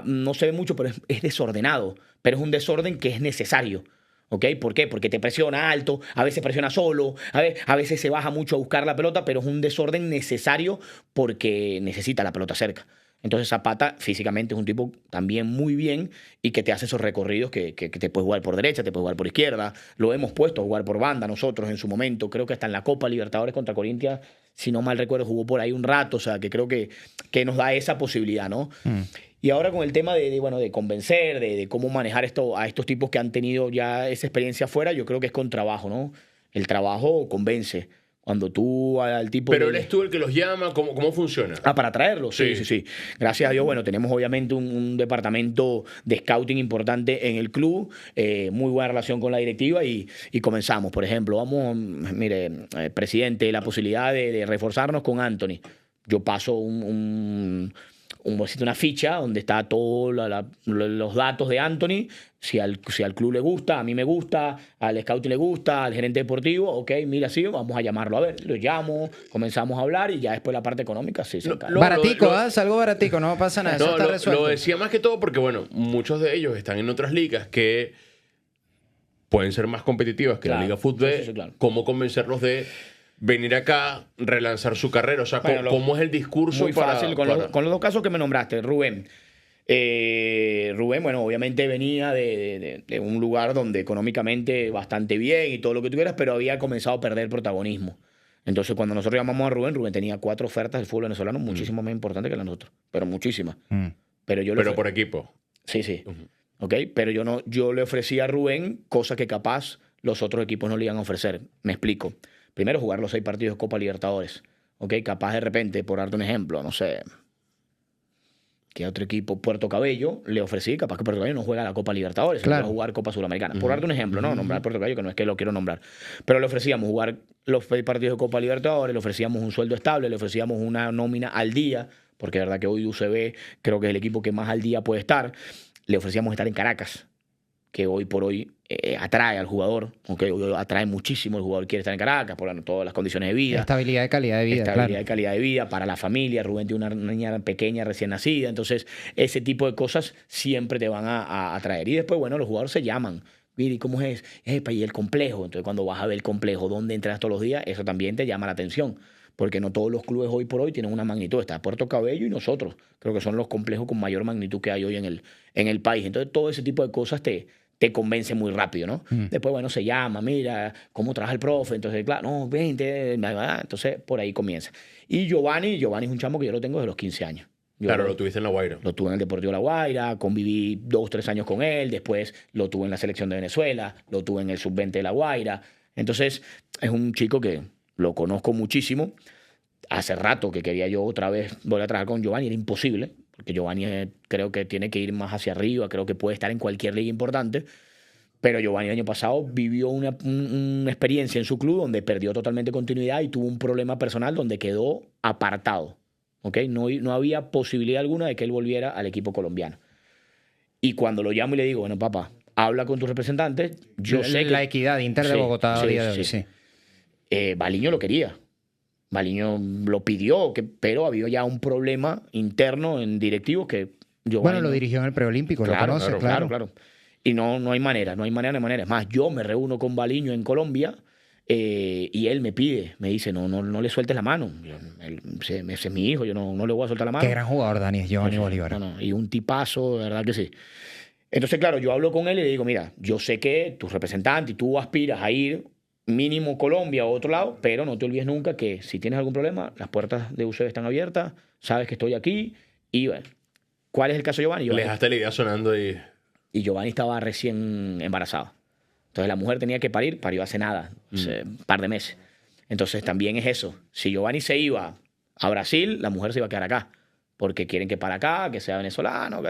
no se ve mucho, pero es desordenado, pero es un desorden que es necesario. ¿Ok? ¿Por qué? Porque te presiona alto, a veces presiona solo, a veces se baja mucho a buscar la pelota, pero es un desorden necesario porque necesita la pelota cerca. Entonces Zapata físicamente es un tipo también muy bien y que te hace esos recorridos que te puede jugar por derecha, te puede jugar por izquierda. Lo hemos puesto a jugar por banda nosotros en su momento. Creo que hasta en la Copa Libertadores contra Corinthians, si no mal recuerdo, jugó por ahí un rato. O sea, que creo que nos da esa posibilidad, ¿no? Y ahora con el tema de convencer, de cómo manejar a estos tipos que han tenido ya esa experiencia afuera, yo creo que es con trabajo, ¿no? El trabajo convence. Cuando tú al tipo... Pero eres tú el que los llama, ¿cómo funciona? Para traerlos, sí. Gracias a Dios, bueno, tenemos obviamente un departamento de scouting importante en el club, muy buena relación con la directiva y comenzamos. Por ejemplo, mire, presidente, la posibilidad de reforzarnos con Anthony. Yo paso un una ficha donde está todos los datos de Anthony. Si al club le gusta, a mí me gusta, al scout le gusta, al gerente deportivo, ok, mira, sí, vamos a llamarlo. A ver, lo llamo, comenzamos a hablar y ya después la parte económica sí se encarga. Baratico, algo baratico, no pasa nada, eso está resuelto. Lo decía más que todo porque, bueno, muchos de ellos están en otras ligas que pueden ser más competitivas que la Liga Fútbol. Sí, claro. ¿Cómo convencerlos de venir acá, relanzar su carrera? O sea, bueno, ¿cómo es el discurso? Muy fácil, con los dos casos que me nombraste, Rubén. Rubén, bueno, obviamente venía de un lugar donde económicamente bastante bien y todo lo que tuvieras, pero había comenzado a perder protagonismo. Entonces, cuando nosotros llamamos a Rubén tenía 4 ofertas del fútbol venezolano muchísimo más importantes que las nosotros, pero muchísimas. Pero por equipo. Sí. ¿Ok? Pero yo le ofrecí a Rubén cosas que capaz los otros equipos no le iban a ofrecer. Me explico. Primero, jugar los 6 partidos de Copa Libertadores. ¿Ok? Capaz de repente, por darte un ejemplo, no sé, ¿qué otro equipo? Puerto Cabello le ofrecí, capaz que Puerto Cabello no juega la Copa Libertadores, claro, va a jugar Copa Sudamericana. Por darte un ejemplo, ¿no? Nombrar Puerto Cabello, que no es que lo quiero nombrar. Pero le ofrecíamos jugar los 6 partidos de Copa Libertadores, le ofrecíamos un sueldo estable, le ofrecíamos una nómina al día, porque es verdad que hoy UCB creo que es el equipo que más al día puede estar. Le ofrecíamos estar en Caracas, que hoy por hoy atrae al jugador, ¿okay? Atrae muchísimo, el jugador quiere estar en Caracas por todas las condiciones de vida. Estabilidad de calidad de vida, Estabilidad de calidad de vida para la familia. Rubén tiene una niña pequeña recién nacida, entonces ese tipo de cosas siempre te van a atraer. Y después, bueno, los jugadores se llaman. Mire, ¿cómo es? Y el complejo. Entonces, cuando vas a ver el complejo, dónde entras todos los días, eso también te llama la atención. Porque no todos los clubes hoy por hoy tienen una magnitud. Está Puerto Cabello y nosotros. Creo que son los complejos con mayor magnitud que hay hoy en el país. Entonces, todo ese tipo de cosas te convence muy rápido, ¿no? Después, bueno, se llama, mira, ¿cómo trabaja el profe? Entonces, claro, no, 20, entonces por ahí comienza. Y Giovanni es un chamo que yo lo tengo desde los 15 años. Lo tuviste en La Guaira. Lo tuve en el Deportivo La Guaira, conviví 2 o 3 años con él, después lo tuve en la selección de Venezuela, lo tuve en el sub-20 de La Guaira. Entonces, es un chico que lo conozco muchísimo. Hace rato que quería yo otra vez volver a trabajar con Giovanni, era imposible, porque Giovanni creo que tiene que ir más hacia arriba, creo que puede estar en cualquier liga importante, pero Giovanni el año pasado vivió una experiencia en su club donde perdió totalmente continuidad y tuvo un problema personal donde quedó apartado, ¿ok? No había posibilidad alguna de que él volviera al equipo colombiano. Y cuando lo llamo y le digo, bueno, papá, habla con tus representantes, yo sé que... La Equidad, Inter de Bogotá a día de hoy, sí. Baliño lo quería. Baliño lo pidió, pero había ya un problema interno en directivos que Giovanni... Bueno, lo dirigió en el preolímpico, claro, lo conoce, claro. Y no hay manera. Es más, yo me reúno con Baliño en Colombia y él me pide, me dice, no le sueltes la mano. Ese es mi hijo, yo no le voy a soltar la mano. Qué gran jugador, Dani, es Giovanni Bolívar. Y un tipazo, de verdad que sí. Entonces, claro, yo hablo con él y le digo, mira, yo sé que tus representantes y tú aspiras a ir mínimo Colombia o otro lado, pero no te olvides nunca que si tienes algún problema, las puertas de UCB están abiertas, sabes que estoy aquí y bueno, ¿cuál es el caso de Giovanni? Le dejaste la idea sonando ahí. Y Giovanni estaba recién embarazado. Entonces la mujer tenía que parió hace nada, hace un par de meses. Entonces también es eso, si Giovanni se iba a Brasil, la mujer se iba a quedar acá, porque quieren que para acá, que sea venezolano,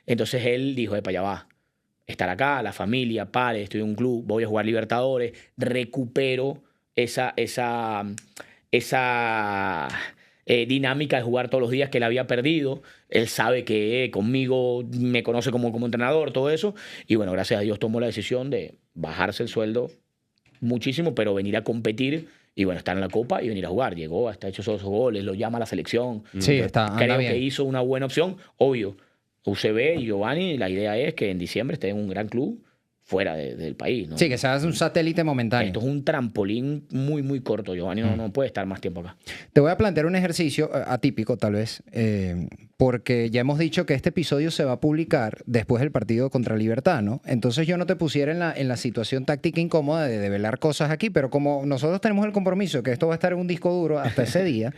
Entonces él dijo, para allá va. Estar acá, la familia, padre, estoy en un club, voy a jugar Libertadores, recupero esa dinámica de jugar todos los días que él había perdido. Él sabe que conmigo me conoce como entrenador, todo eso. Y bueno, gracias a Dios tomó la decisión de bajarse el sueldo muchísimo, pero venir a competir y bueno, estar en la Copa y venir a jugar. Llegó, hasta hecho esos goles, lo llama a la selección. Sí, creo bien. que hizo una buena opción, obvio. UCB y Giovanni, la idea es que en diciembre esté en un gran club fuera del país, ¿no? Sí, que se hace un satélite momentáneo. Esto es un trampolín muy, muy corto. Giovanni no puede estar más tiempo acá. Te voy a plantear un ejercicio atípico, tal vez, porque ya hemos dicho que este episodio se va a publicar después del partido contra Libertad, ¿no? Entonces yo no te pusiera en la situación táctica incómoda de develar cosas aquí, pero como nosotros tenemos el compromiso que esto va a estar en un disco duro hasta ese día,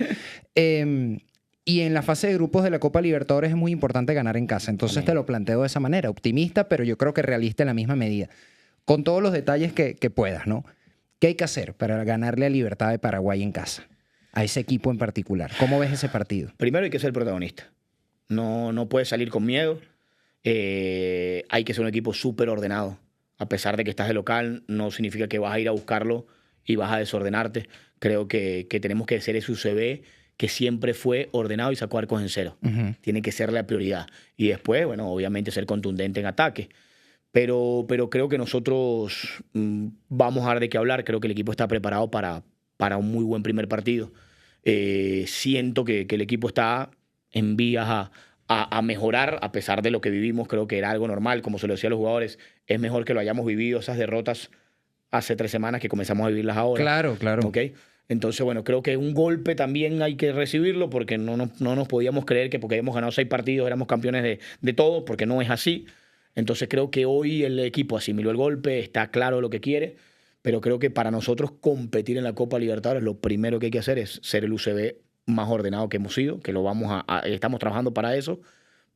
y en la fase de grupos de la Copa Libertadores es muy importante ganar en casa. Entonces te lo planteo de esa manera, optimista, pero yo creo que realista en la misma medida. Con todos los detalles que puedas, ¿no? ¿Qué hay que hacer para ganarle a Libertad de Paraguay en casa? A ese equipo en particular. ¿Cómo ves ese partido? Primero hay que ser protagonista. No puedes salir con miedo. Hay que ser un equipo súper ordenado. A pesar de que estás de local, no significa que vas a ir a buscarlo y vas a desordenarte. Creo que tenemos que ser ese UCB que siempre fue ordenado y sacó arcos en cero. Tiene que ser la prioridad. Y después, bueno, obviamente ser contundente en ataque. Pero creo que nosotros vamos a dar de qué hablar. Creo que el equipo está preparado para un muy buen primer partido. Siento que el equipo está en vías a mejorar, a pesar de lo que vivimos. Creo que era algo normal, como se lo decía a los jugadores. Es mejor que lo hayamos vivido, esas derrotas, hace 3 semanas que comenzamos a vivirlas ahora. Claro. ¿Okay? Entonces, bueno, creo que un golpe también hay que recibirlo, porque no nos podíamos creer que porque habíamos ganado 6 partidos éramos campeones de todo, porque no es así. Entonces creo que hoy el equipo asimiló el golpe, está claro lo que quiere, pero creo que para nosotros competir en la Copa Libertadores lo primero que hay que hacer es ser el UCB más ordenado que hemos sido, que lo estamos trabajando para eso,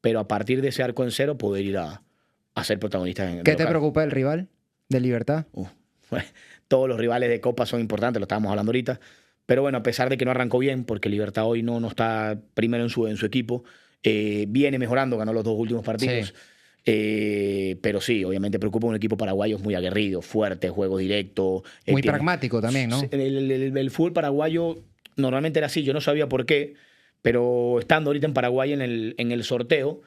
pero a partir de ese arco en cero poder ir a ser protagonistas en el ¿Qué te local. preocupa del rival de Libertad? Todos los rivales de Copa son importantes, lo estábamos hablando ahorita, pero bueno, a pesar de que no arrancó bien, porque Libertad hoy no está primero en su equipo, viene mejorando, ganó los 2 últimos partidos. Sí. Pero sí, obviamente preocupa un equipo paraguayo muy aguerrido, fuerte, juego directo. Muy pragmático también, ¿no? El fútbol paraguayo normalmente era así, yo no sabía por qué, pero estando ahorita en Paraguay en el sorteo,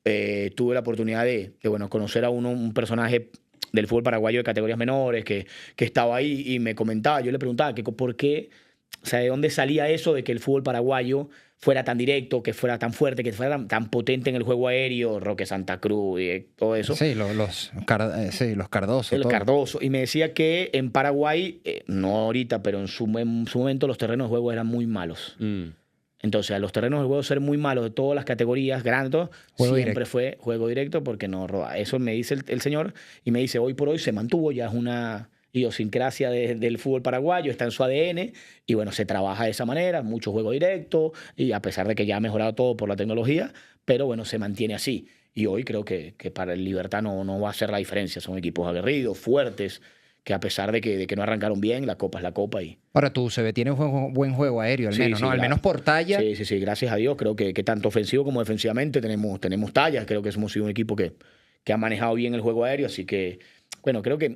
tuve la oportunidad de conocer a un personaje del fútbol paraguayo de categorías menores que estaba ahí y me comentaba, yo le preguntaba que por qué, o sea, de dónde salía eso de que el fútbol paraguayo fuera tan directo, que fuera tan fuerte, que fuera tan potente en el juego aéreo, Roque Santa Cruz y todo eso. Sí, los Cardoso. El Cardoso. Y me decía que en Paraguay, no ahorita, pero en su momento los terrenos de juego eran muy malos. Entonces, a los terrenos de juego ser muy malos de todas las categorías, grandes, siempre directo. fue juego directo porque no roba. Eso me dice el señor y me dice, hoy por hoy se mantuvo, ya es una idiosincrasia del fútbol paraguayo, está en su ADN y bueno, se trabaja de esa manera, mucho juego directo y a pesar de que ya ha mejorado todo por la tecnología, pero bueno, se mantiene así. Y hoy creo que para el Libertad no va a ser la diferencia. Son equipos aguerridos, fuertes, que a pesar de que no arrancaron bien, la Copa es la Copa. Ahora, tú se ve, tiene un buen juego aéreo, al menos, ¿no? Al menos por talla. Sí, gracias a Dios. Creo que tanto ofensivo como defensivamente tenemos tallas. Creo que hemos sido un equipo que ha manejado bien el juego aéreo. Así que, bueno, creo que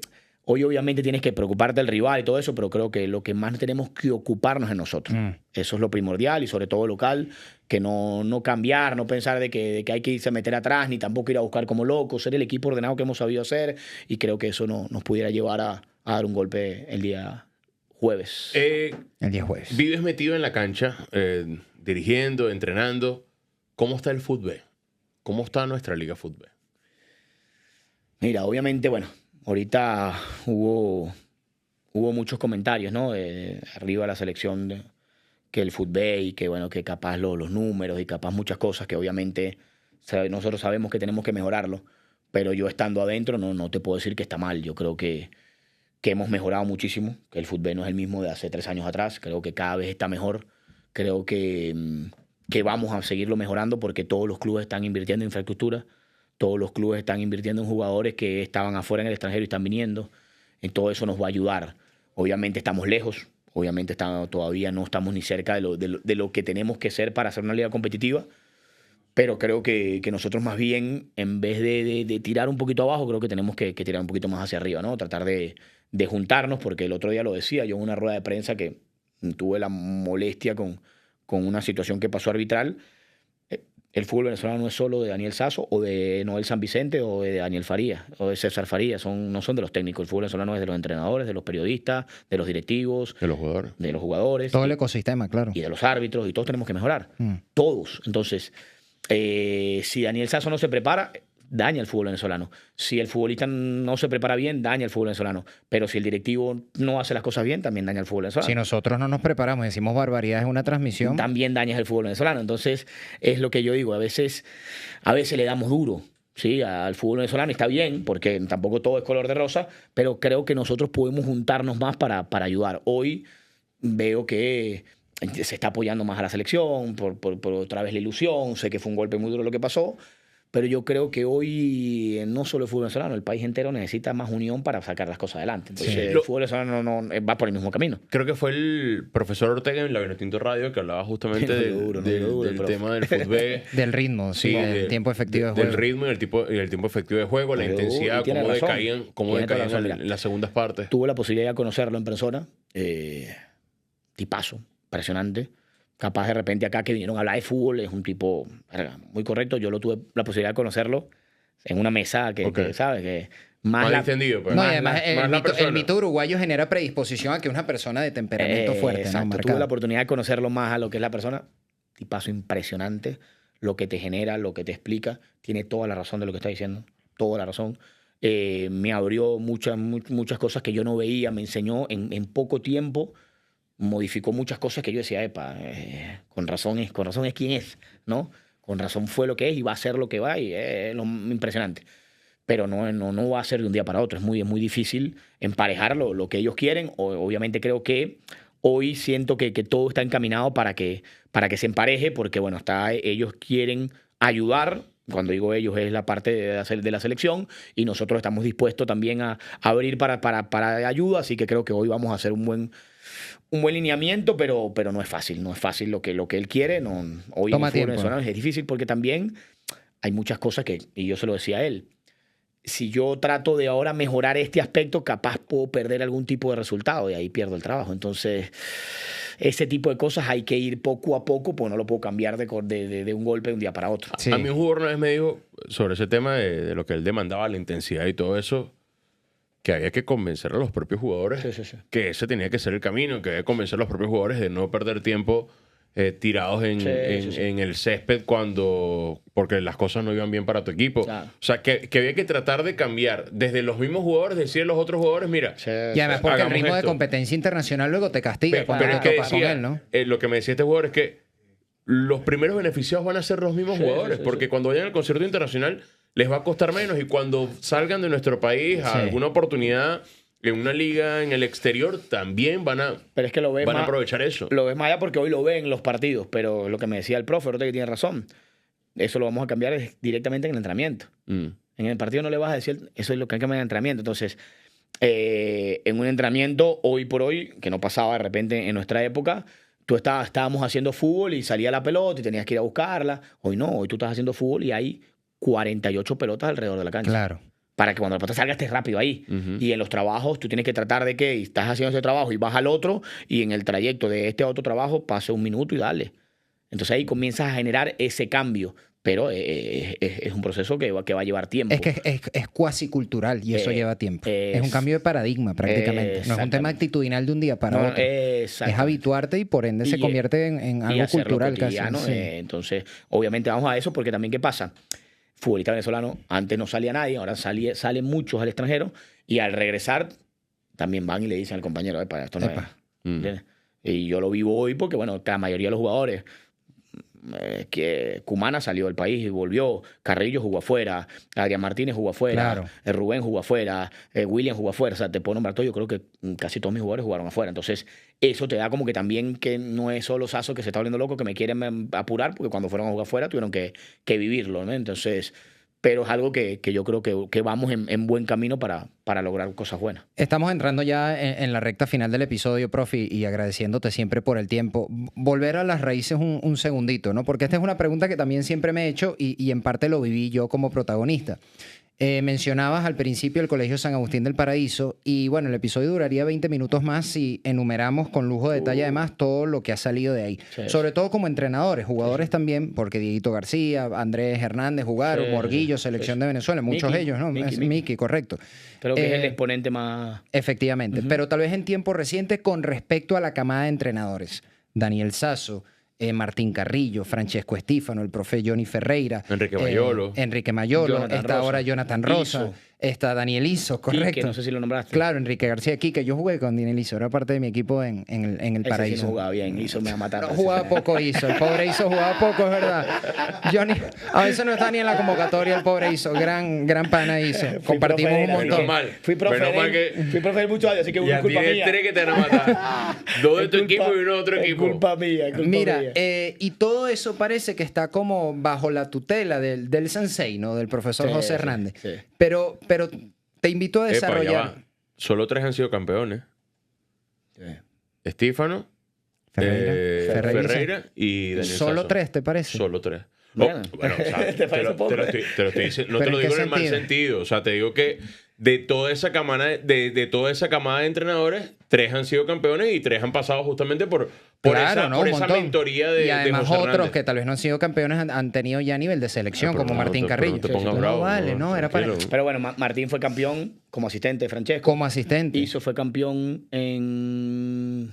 hoy obviamente tienes que preocuparte del rival y todo eso, pero creo que lo que más tenemos que ocuparnos es nosotros. Eso es lo primordial y sobre todo local, que no cambiar, no pensar de que hay que irse a meter atrás, ni tampoco ir a buscar como locos, ser el equipo ordenado que hemos sabido hacer y creo que eso nos pudiera llevar a dar un golpe el día jueves. El día jueves. Vives metido en la cancha, dirigiendo, entrenando. ¿Cómo está el fútbol? ¿Cómo está nuestra Liga Fútbol? Mira, obviamente, bueno, ahorita hubo muchos comentarios, ¿no? Arriba de la selección que el fútbol y que, bueno, que capaz los números y capaz muchas cosas que obviamente nosotros sabemos que tenemos que mejorarlo, pero yo estando adentro no te puedo decir que está mal. Yo creo que hemos mejorado muchísimo, que el fútbol no es el mismo de hace 3 años atrás. Creo que cada vez está mejor. Creo que vamos a seguirlo mejorando porque todos los clubes están invirtiendo en infraestructura. Todos los clubes están invirtiendo en jugadores que estaban afuera en el extranjero y están viniendo. En todo eso nos va a ayudar. Obviamente estamos lejos. Obviamente todavía no estamos ni cerca de lo que tenemos que ser para hacer una liga competitiva. Pero creo que nosotros más bien, en vez de tirar un poquito abajo, creo que tenemos que tirar un poquito más hacia arriba, ¿no? Tratar de juntarnos, porque el otro día lo decía yo en una rueda de prensa que tuve la molestia con una situación que pasó arbitral. El fútbol venezolano no es solo de Daniel Sasso o de Noel San Vicente o de Daniel Farías o de César Farías, no son de los técnicos. El fútbol venezolano es de los entrenadores, de los periodistas, de los directivos, De los jugadores. de los jugadores. Todo el ecosistema, claro. Y de los árbitros, y todos tenemos que mejorar. Todos. Entonces, si Daniel Sasso no se prepara, daña el fútbol venezolano. Si el futbolista no se prepara bien, daña el fútbol venezolano. Pero si el directivo no hace las cosas bien, también daña el fútbol venezolano. Si nosotros no nos preparamos, decimos barbaridades en una transmisión. También dañas el fútbol venezolano. Entonces, es lo que yo digo. A veces le damos duro, ¿sí? Al fútbol venezolano. Está bien, porque tampoco todo es color de rosa, pero creo que nosotros podemos juntarnos más para ayudar. Hoy veo que se está apoyando más a la selección, por otra vez la ilusión. Sé que fue un golpe muy duro lo que pasó, pero yo creo que hoy no solo el fútbol venezolano, el país entero necesita más unión para sacar las cosas adelante. Entonces, Sí. el fútbol venezolano no va por el mismo camino. Creo que fue el profesor Ortega en la Vinotinto Radio que hablaba justamente No lo duro, del profe. tema del fútbol. Del ritmo, sí, del tiempo efectivo de juego. Del ritmo y el tiempo efectivo de juego, la Pero, intensidad, y tiene cómo razón. decaían Tiene toda la razón, mira. en las segundas partes. Tuve la posibilidad de conocerlo en persona. Tipazo, impresionante. capaz de repente acá que vinieron a hablar de fútbol, es un tipo muy correcto. Yo lo tuve la posibilidad de conocerlo en una mesa que ¿sabes? Que Más entendido, pues. No, y Más además la el persona. mito uruguayo genera predisposición a que una persona de temperamento fuerte, ¿no? Exacto. Marcado. Tuve la oportunidad de conocerlo más a lo que es la persona. Tipazo impresionante. Lo que te genera, lo que te explica. Tiene toda la razón de lo que está diciendo. Toda la razón. Me abrió muchas cosas que yo no veía. Me enseñó en poco tiempo. Modificó muchas cosas que yo decía, epa, con razón es quien es, ¿no? Con razón fue lo que es y va a ser lo que va y es lo impresionante. Pero no va a ser de un día para otro. Es muy difícil emparejar lo que ellos quieren. Obviamente creo que hoy siento que todo está encaminado para que se empareje, porque bueno, ellos quieren ayudar. Cuando digo ellos es la parte de la selección y nosotros estamos dispuestos también a abrir para ayuda. Así que creo que hoy vamos a hacer un buen lineamiento, pero no es fácil. No es fácil lo que él quiere. Hoy Toma en el fútbol tiempo. venezolano es difícil porque también hay muchas cosas y yo se lo decía a él, si yo trato de ahora mejorar este aspecto, capaz puedo perder algún tipo de resultado y ahí pierdo el trabajo. Entonces, ese tipo de cosas hay que ir poco a poco, pues no lo puedo cambiar de un golpe de un día para otro. Sí. A mí un jugador una vez me dijo sobre ese tema de lo que él demandaba, la intensidad y todo eso, que había que convencer a los propios jugadores Sí. que ese tenía que ser el camino, que había que convencer a los propios jugadores de no perder tiempo tirados en el césped porque las cosas no iban bien para tu equipo. Claro. O sea, que había que tratar de cambiar desde los mismos jugadores, decir a los otros jugadores, mira, Y además porque el hagamos ritmo de esto. competencia internacional luego te castiga pero cuando es te que topas con decía, él, ¿no? lo que me decía este jugador es que los primeros beneficiados van a ser los mismos jugadores, porque cuando vayan al concierto internacional les va a costar menos y cuando salgan de nuestro país a Sí. alguna oportunidad en una liga en el exterior también van a Pero es que lo ves van a más, aprovechar eso. lo ves más allá porque hoy lo ven en los partidos, pero lo que me decía el profe, ahorita que tiene razón, eso lo vamos a cambiar directamente en el entrenamiento. En el partido no le vas a decir, eso es lo que hay que cambiar en el entrenamiento. Entonces, en un entrenamiento, hoy por hoy, que no pasaba de repente en nuestra época, estábamos haciendo fútbol y salía la pelota y tenías que ir a buscarla. Hoy no, hoy tú estás haciendo fútbol y hay 48 pelotas alrededor de la cancha. Claro. Para que cuando la pelota salga estés rápido ahí. Ujú. Y en los trabajos tú tienes que tratar de que estás haciendo ese trabajo y vas al otro y en el trayecto de este a otro trabajo pase un minuto y dale. Entonces ahí comienzas a generar ese cambio. Pero es un proceso que va a llevar tiempo. Es que es cuasi cultural y eso lleva tiempo. Es un cambio de paradigma prácticamente. No es un tema Exactamente. actitudinal de un día para otro. Es habituarte y por ende se convierte en y algo hacerlo cultural casi. cotidiano. Sí. Entonces, obviamente vamos a eso porque también, ¿qué pasa? Futbolista venezolano, antes no salía nadie, ahora salen muchos al extranjero y al regresar también van y le dicen al compañero, epa, esto no es. Epa. ¿Entiendes? Y yo lo vivo hoy porque, bueno, la mayoría de los jugadores, que Cumana salió del país y volvió, Carrillo jugó afuera, Adrián Martínez jugó afuera, Claro. Rubén jugó afuera, William jugó afuera, o sea, te puedo nombrar todo, yo creo que casi todos mis jugadores jugaron afuera, entonces eso te da como que también que no es solo Sasso que se está volviendo loco, que me quieren apurar, porque cuando fueron a jugar afuera tuvieron que vivirlo, ¿no? Entonces, pero es algo que yo creo que vamos en buen camino para lograr cosas buenas. Estamos entrando ya en la recta final del episodio, profe, y agradeciéndote siempre por el tiempo. Volver a las raíces un segundito, ¿no? Porque esta es una pregunta que también siempre me he hecho y en parte lo viví yo como protagonista. Mencionabas al principio el Colegio San Agustín del Paraíso y bueno, el episodio duraría 20 minutos más si enumeramos con lujo de detalle además todo lo que ha salido de ahí. Sí, Sobre todo como entrenadores, jugadores también, porque Dieguito García, Andrés Hernández jugaron, Sí, Morguillo, sí, Selección sí. de Venezuela, muchos de Miki, ellos, ¿no? Miki. Miki, correcto. Creo que es el Eh, exponente más... Efectivamente, pero tal vez en tiempo reciente con respecto a la camada de entrenadores. Daniel Sasso, Martín Carrillo, Francesco Estífano, el profe Johnny Ferreira. Enrique Mayolo. Enrique Mayolo, Jonathan está Rosa. ahora Jonathan Rosa, Iso. está Daniel Iso, correcto. Quique, no sé si lo nombraste. Claro, Enrique García Quique. Yo jugué con Daniel Iso, era parte de mi equipo en el Ese sí Paraíso. no jugaba bien, Iso me va a matar. No, jugaba poco Iso, el pobre Iso jugaba poco, es verdad. Johnny, a veces no está ni en la convocatoria el pobre Iso, gran pana Iso. Compartimos un profe de- montón. Menos mal. Fui profe Menos mal de- que- fui profe de muchos años, así que Ya es culpa tienes mía. 3 que te van a matar. 2 de Es tu culpa- equipo y uno de otro equipo. Es culpa mía, es culpa Mira, mía. y todo eso parece que está como bajo la tutela del sensei, ¿no? Del profesor Sí, José sí, Hernández. sí. Pero te invito a Epa, ya desarrollar. va. Solo 3 han sido campeones. Sí. Estífano, Ferreira y Daniel Solo Sasso. 3, ¿te parece? Solo 3. Bueno. Bueno, o sea, ¿Te parece poco? te lo estoy diciendo. No ¿Pero te lo en qué digo en el mal sentido? sentido. O sea, te digo que de toda esa camada de toda esa camada de entrenadores, 3 han sido campeones y 3 han pasado justamente por Claro, esa, ¿no? por Un esa montón. mentoría de Y además José otros Hernández. que tal vez no han sido campeones han tenido ya nivel de selección, Pero como no Martín te- pero Carrillo. no te pongas No, bravo, vale, no, era para... tranquilo. Pero bueno, Martín fue campeón como asistente de Francesco. Como asistente. Hizo fue campeón en...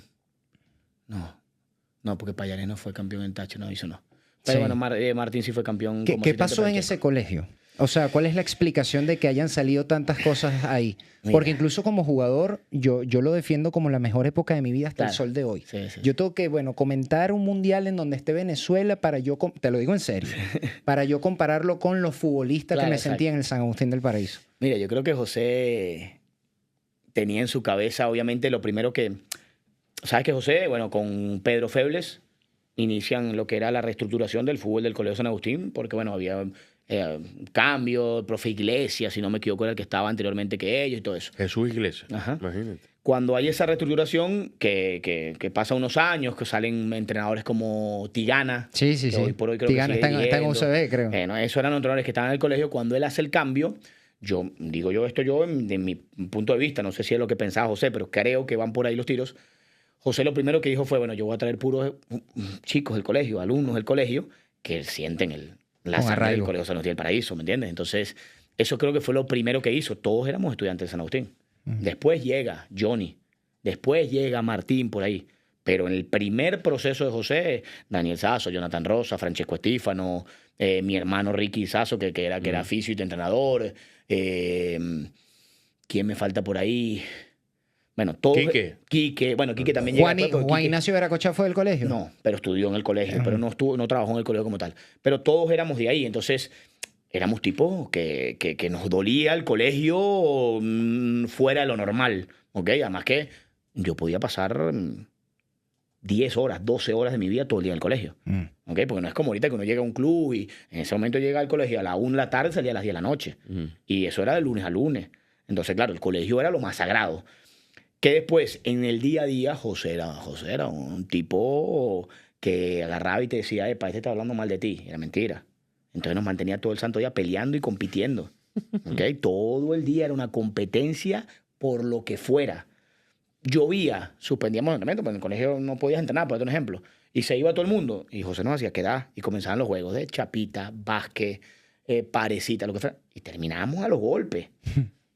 No, porque Payares no fue campeón en Tacho, no, hizo no. Pero Sí. bueno, Martín sí fue campeón ¿Qué, como qué asistente pasó de en Francesco. ese colegio? O sea, ¿cuál es la explicación de que hayan salido tantas cosas ahí? Mira. Porque incluso como jugador, yo lo defiendo como la mejor época de mi vida hasta el Claro. sol de hoy. Sí, sí, Yo tengo que, comentar un mundial en donde esté Venezuela para yo, te lo digo en serio, para yo compararlo con los futbolistas Claro, que me exacto. sentía en el San Agustín del Paraíso. Mira, yo creo que José tenía en su cabeza, obviamente, lo primero que... ¿Sabes que José, bueno, con Pedro Febles inician lo que era la reestructuración del fútbol del Colegio San Agustín? Porque, bueno, había cambio, el profe Iglesias, si no me equivoco, era el que estaba anteriormente que ellos y todo eso. Jesús Iglesias, Ajá. imagínate. Cuando hay esa reestructuración, que pasa unos años, que salen entrenadores como Tigana. Sí, sí, que sí. hoy por hoy creo Tigana que sigue está en dirigiendo. UCB, creo. Bueno, esos eran entrenadores que estaban en el colegio. Cuando él hace el cambio, yo digo de mi punto de vista, no sé si es lo que pensaba José, pero creo que van por ahí los tiros. José lo primero que dijo fue, bueno, yo voy a traer puros chicos del colegio, alumnos del colegio, que sienten la Con sangre del arraigo. Colegio San Agustín del Paraíso, ¿me entiendes? Entonces, eso creo que fue lo primero que hizo. Todos éramos estudiantes de San Agustín. Después llega Johnny, después llega Martín por ahí. Pero en el primer proceso de José, Daniel Sasso, Jonathan Rosa, Francesco Estífano, mi hermano Ricky Sasso, que era fisio y entrenador. ¿Quién me falta por ahí? Bueno, todos. Quique. Bueno, Quique también llega después, porque Juan Quique- Ignacio Veracocha fue del colegio. no, pero estudió en el colegio, pero no trabajó en el colegio como tal. Pero todos éramos de ahí, entonces éramos tipos que nos dolía el colegio fuera de lo normal, ¿ok? Además que yo podía pasar 10 horas, 12 horas de mi vida todo el día en el colegio, ¿ok? Porque no es como ahorita que uno llega a un club y en ese momento llega al colegio a la 1 de la tarde, salía a las 10 de la noche. Y eso era de lunes a lunes. Entonces, claro, el colegio era lo más sagrado. Que después, en el día a día, José era un tipo que agarraba y te decía, epa, este está hablando mal de ti. Era mentira. Entonces nos mantenía todo el santo día peleando y compitiendo. ¿Okay? Todo el día era una competencia por lo que fuera. Llovía, suspendíamos el entrenamiento, porque en el colegio no podías entrenar, por un ejemplo. Y se iba todo el mundo. Y José nos hacía quedar. Y comenzaban los juegos de chapita, básquet, parecita, lo que fuera. Y terminábamos a los golpes.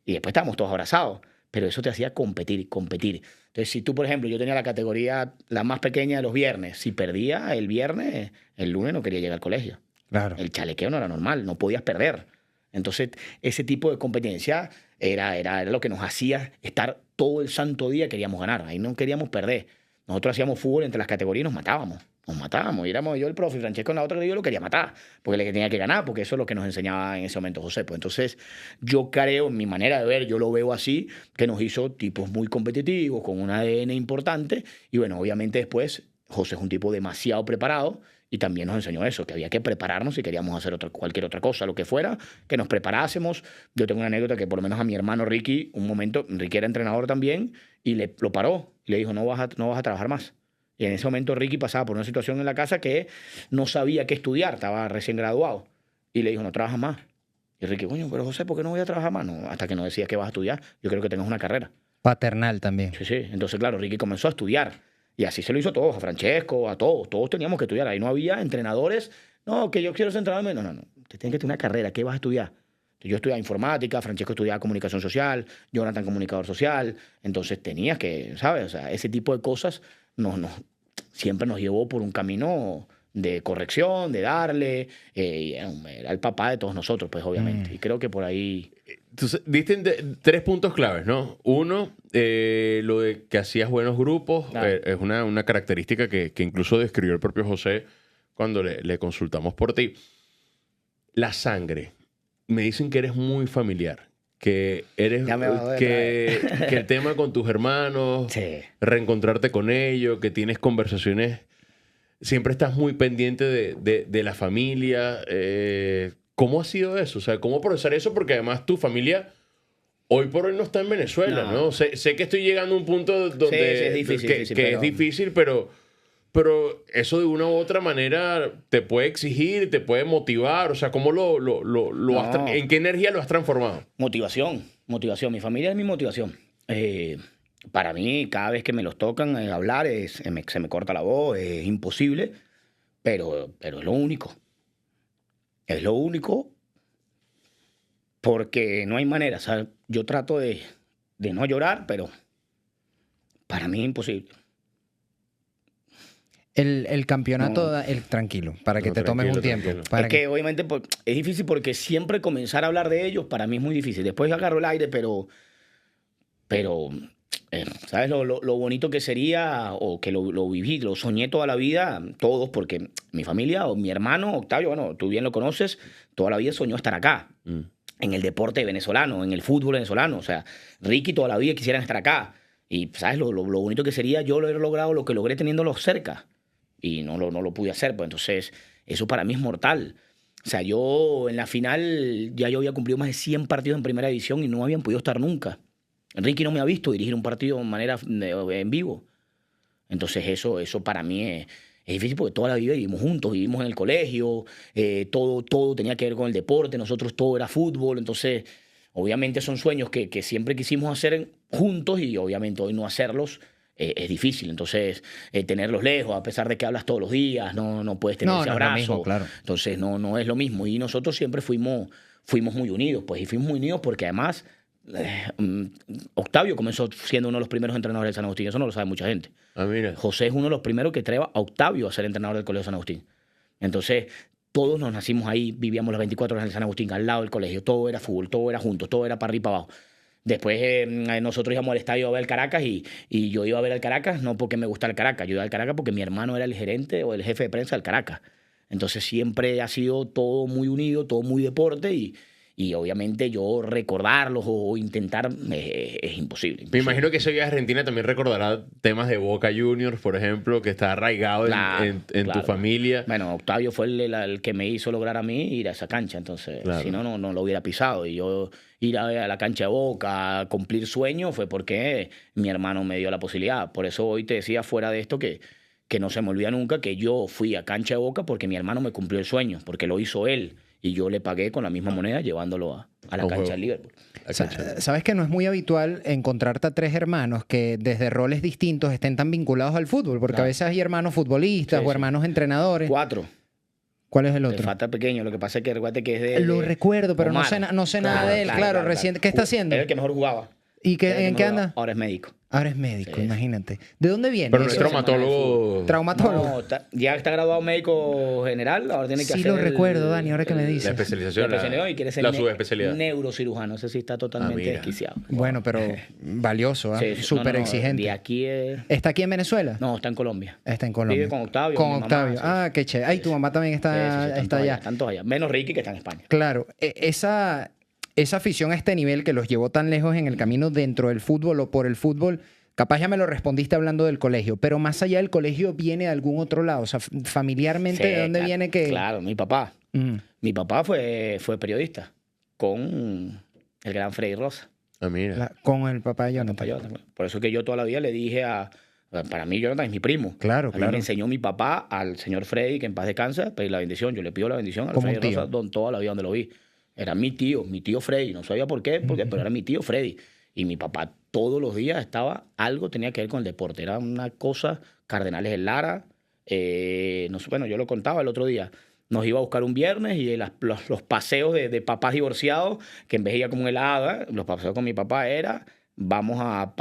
Y después estábamos todos abrazados. Pero eso te hacía competir. Entonces, si tú, por ejemplo, yo tenía la categoría la más pequeña de los viernes, si perdía el viernes, el lunes no quería llegar al colegio. Claro. El chalequeo no era normal, no podías perder. Entonces, ese tipo de competencia era lo que nos hacía estar todo el santo día, queríamos ganar. Ahí no queríamos perder. Nosotros hacíamos fútbol entre las categorías y nos matábamos. Y éramos yo el profe y Francesco en la otra que yo lo quería matar, porque le tenía que ganar, porque eso es lo que nos enseñaba en ese momento José. Pues entonces, yo creo, en mi manera de ver, yo lo veo así, que nos hizo tipos muy competitivos, con un ADN importante. Y bueno, obviamente después, José es un tipo demasiado preparado y también nos enseñó eso, que había que prepararnos si queríamos hacer cualquier otra cosa, lo que fuera, que nos preparásemos. Yo tengo una anécdota que por lo menos a mi hermano Ricky, un momento, Ricky era entrenador también, y lo paró, y le dijo, no vas a trabajar más. Y en ese momento Ricky pasaba por una situación en la casa que no sabía qué estudiar, estaba recién graduado. Y le dijo, no trabajas más. Y Ricky, coño, pero José, ¿por qué no voy a trabajar más? No, hasta que no decías que vas a estudiar, yo creo que tengas una carrera. Paternal también. Sí. Entonces, claro, Ricky comenzó a estudiar. Y así se lo hizo a todos, a Francesco, a todos. Todos teníamos que estudiar. Ahí no había entrenadores. No, que yo quiero ser entrenador. No. Te tienes que tener una carrera. ¿Qué vas a estudiar? Yo estudiaba informática, Francesco estudiaba comunicación social, Jonathan comunicador social. Entonces tenías que, ¿sabes? O sea, ese tipo de cosas siempre nos llevó por un camino de corrección, de darle. Y era el papá de todos nosotros, pues, obviamente. Y creo que por ahí... Entonces, diste 3 puntos claves, ¿no? Uno, lo de que hacías buenos grupos, Claro. es una característica que incluso describió el propio José cuando le consultamos por ti. La sangre. Me dicen que eres muy familiar, que eres Ya me va a joder que el tema con tus hermanos, Sí. reencontrarte con ellos, que tienes conversaciones, siempre estás muy pendiente de la familia. ¿Cómo ha sido eso? O sea, ¿cómo procesar eso? Porque además tu familia hoy por hoy no está en Venezuela, No. ¿no? Sé que estoy llegando a un punto donde Sí, es difícil, que pero- es difícil, pero eso de una u otra manera te puede exigir, te puede motivar. O sea, ¿cómo No. ¿en qué energía lo has transformado? Motivación. Motivación. Mi familia es mi motivación. Para mí, cada vez que me los tocan hablar, se me corta la voz, es imposible, pero es lo único. Es lo único porque no hay manera. O sea, yo trato de no llorar, pero para mí es imposible. El campeonato, No. tranquilo, para que No, te tomes un tranquilo, tiempo. tranquilo. Para Es que obviamente es difícil porque siempre comenzar a hablar de ellos para mí es muy difícil. Después agarro el aire, pero ¿sabes lo bonito que sería o que lo viví, lo soñé toda la vida, todos, porque mi familia o mi hermano Octavio, bueno, tú bien lo conoces, toda la vida soñó estar acá, en el deporte venezolano, en el fútbol venezolano. O sea, Ricky toda la vida quisieran estar acá. Y ¿sabes lo bonito que sería yo haber logrado lo que logré teniéndolos cerca? Y no lo pude hacer, pues entonces eso para mí es mortal. O sea, yo en la final ya yo había cumplido más de 100 partidos en primera división y no habían podido estar nunca. Ricky no me ha visto dirigir un partido de manera en vivo. Entonces eso para mí es difícil porque toda la vida vivimos juntos, vivimos en el colegio, todo tenía que ver con el deporte, nosotros todo era fútbol. Entonces, obviamente son sueños que siempre quisimos hacer juntos y obviamente hoy no hacerlos es difícil. Entonces, tenerlos lejos, a pesar de que hablas todos los días, no puedes tener ese no es lo abrazo. mismo, claro. Entonces, no es lo mismo. Y nosotros siempre fuimos muy unidos, pues, y fuimos muy unidos porque además Octavio comenzó siendo uno de los primeros entrenadores de San Agustín. Eso no lo sabe mucha gente. Ah, mira. José es uno de los primeros que trae a Octavio a ser entrenador del Colegio San Agustín. Entonces, todos nos nacimos ahí, vivíamos las 24 horas en San Agustín, al lado del colegio. Todo era fútbol, todo era juntos, todo era para arriba y para abajo. Después nosotros íbamos al estadio a ver el Caracas y yo iba a ver al Caracas no porque me gustara el Caracas, yo iba al Caracas porque mi hermano era el gerente o el jefe de prensa del Caracas. Entonces siempre ha sido todo muy unido, todo muy deporte y obviamente yo recordarlos o intentar es imposible. Me imagino que ese viaje a Argentina también recordará temas de Boca Juniors, por ejemplo, que está arraigado en Claro. tu familia. Bueno, Octavio fue el que me hizo lograr a mí ir a esa cancha, entonces Claro. si no lo hubiera pisado. Y yo ir a la cancha de Boca, a cumplir sueños, fue porque mi hermano me dio la posibilidad. Por eso hoy te decía fuera de esto que no se me olvida nunca que yo fui a cancha de Boca porque mi hermano me cumplió el sueño, porque lo hizo él. Y yo le pagué con la misma moneda llevándolo a la Un cancha juego. del Liverpool. Sabes que no es muy habitual encontrarte a tres hermanos que desde roles distintos estén tan vinculados al fútbol, porque Claro. a veces hay hermanos futbolistas Sí, o sí. hermanos entrenadores. 4. ¿Cuál es el Le otro? falta pequeño, lo que pasa es que recuerda que es de... Lo recuerdo, pero no Omar. sé nada de él, claro, reciente. ¿Qué está haciendo? Era el que mejor jugaba. ¿Y Era el que en qué mejor jugaba. anda? Ahora es médico. Ahora es médico, Sí. imagínate. ¿De dónde viene? Pero no es eso? traumatólogo. Traumatólogo. No, ya está graduado médico general, ahora tiene que Sí hacer lo recuerdo, Dani, ahora que me La dices. especialización. La especialidad y quiere ser la subespecialidad. neurocirujano. Ese sí está totalmente mira. desquiciado. Bueno, pero valioso, ¿ah? Sí, sí. Súper No, exigente. De aquí es... ¿Está aquí en Venezuela? No, está en Colombia. Está en Colombia. Vive con Octavio. Con mi mamá, Octavio. sí. Ah, qué chévere. Ay, Sí, tu sí. mamá también Sí, sí, está están allá. Están todos allá. Menos Ricky, que está en España. Claro, esa afición a este nivel que los llevó tan lejos en el camino dentro del fútbol o por el fútbol, capaz ya me lo respondiste hablando del colegio, pero más allá del colegio viene de algún otro lado, o sea, familiarmente, Sí, ¿de dónde claro, viene que...? Claro, mi papá. Mm. Mi papá fue periodista con el gran Freddy Rosa. Ah, mira. Con el papá de Jonathan. Papá Jonathan. Por eso que yo toda la vida le dije para mí Jonathan es mi primo. Claro, A mí claro. me enseñó mi papá al señor Freddy, que en paz descansa, pedir la bendición. Yo le pido la bendición al Como un Freddy tío. Rosa toda la vida donde lo vi. Era mi tío Freddy. No sabía por qué, pero era mi tío Freddy. Y mi papá todos los días algo tenía que ver con el deporte. Era una cosa, Cardenales del Lara. No sé, bueno, yo lo contaba el otro día. Nos iba a buscar un viernes y los paseos de papás divorciados, que en vez de ir como un helado, los paseos con mi papá era, vamos a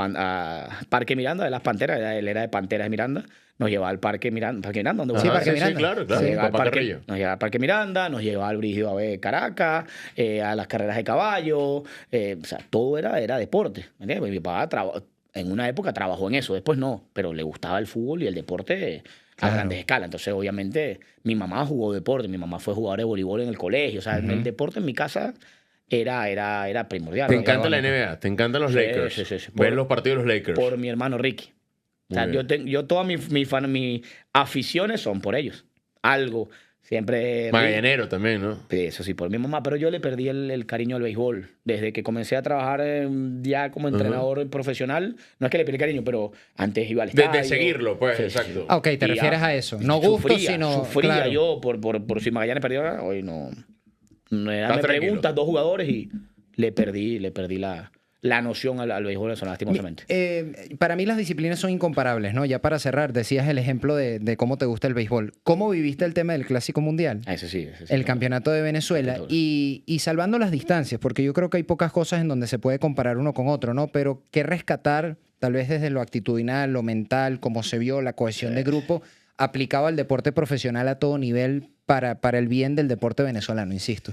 Parque Miranda de las Panteras, él era de Panteras de Miranda, nos llevaba al Parque Miranda, donde Sí, jugaba. Parque Miranda. claro, Nos claro. llevaba al Papá parque, Carrillo. nos llevaba al Parque Miranda, nos llevaba al Brígido a ver Caracas, a las carreras de caballo, o sea, todo era deporte. ¿Me entiendes? Mi papá en una época trabajó en eso, después no, pero le gustaba el fútbol y el deporte a Claro. grandes escalas. Entonces, obviamente, mi mamá jugó deporte, mi mamá fue jugadora de voleibol en el colegio, o sea, el deporte en mi casa era primordial. Te ¿no? encanta la NBA, te encantan los Sí, Lakers. sí, sí, sí. Ver Por- los partidos de los Lakers. Por mi hermano Ricky. O sea, Muy bien. yo todas mis aficiones son por ellos. Algo. Siempre... Magallanero también, ¿no? Sí, eso sí, por mi mamá. Pero yo le perdí el cariño al béisbol. Desde que comencé a trabajar ya como entrenador profesional. No es que le perdí cariño, pero antes iba al De estadio. seguirlo, pues, Sí, exacto. sí. Ah, ok, te Y refieres a eso. No gusto, sufría, sino... Sufría claro. yo por si Magallanes perdió. Hoy no... Me Estás tranquilo. preguntas 2 jugadores y le perdí la noción al béisbol venezolano, lastimosamente. Para mí las disciplinas son incomparables, ¿no? Ya para cerrar, decías el ejemplo de cómo te gusta el béisbol. ¿Cómo viviste el tema del Clásico Mundial? Ese sí. El campeonato de Venezuela. Y salvando las distancias, porque yo creo que hay pocas cosas en donde se puede comparar uno con otro, ¿no? Pero ¿qué rescatar, tal vez desde lo actitudinal, lo mental, cómo se vio la cohesión de grupo, aplicado al deporte profesional a todo nivel para el bien del deporte venezolano, insisto?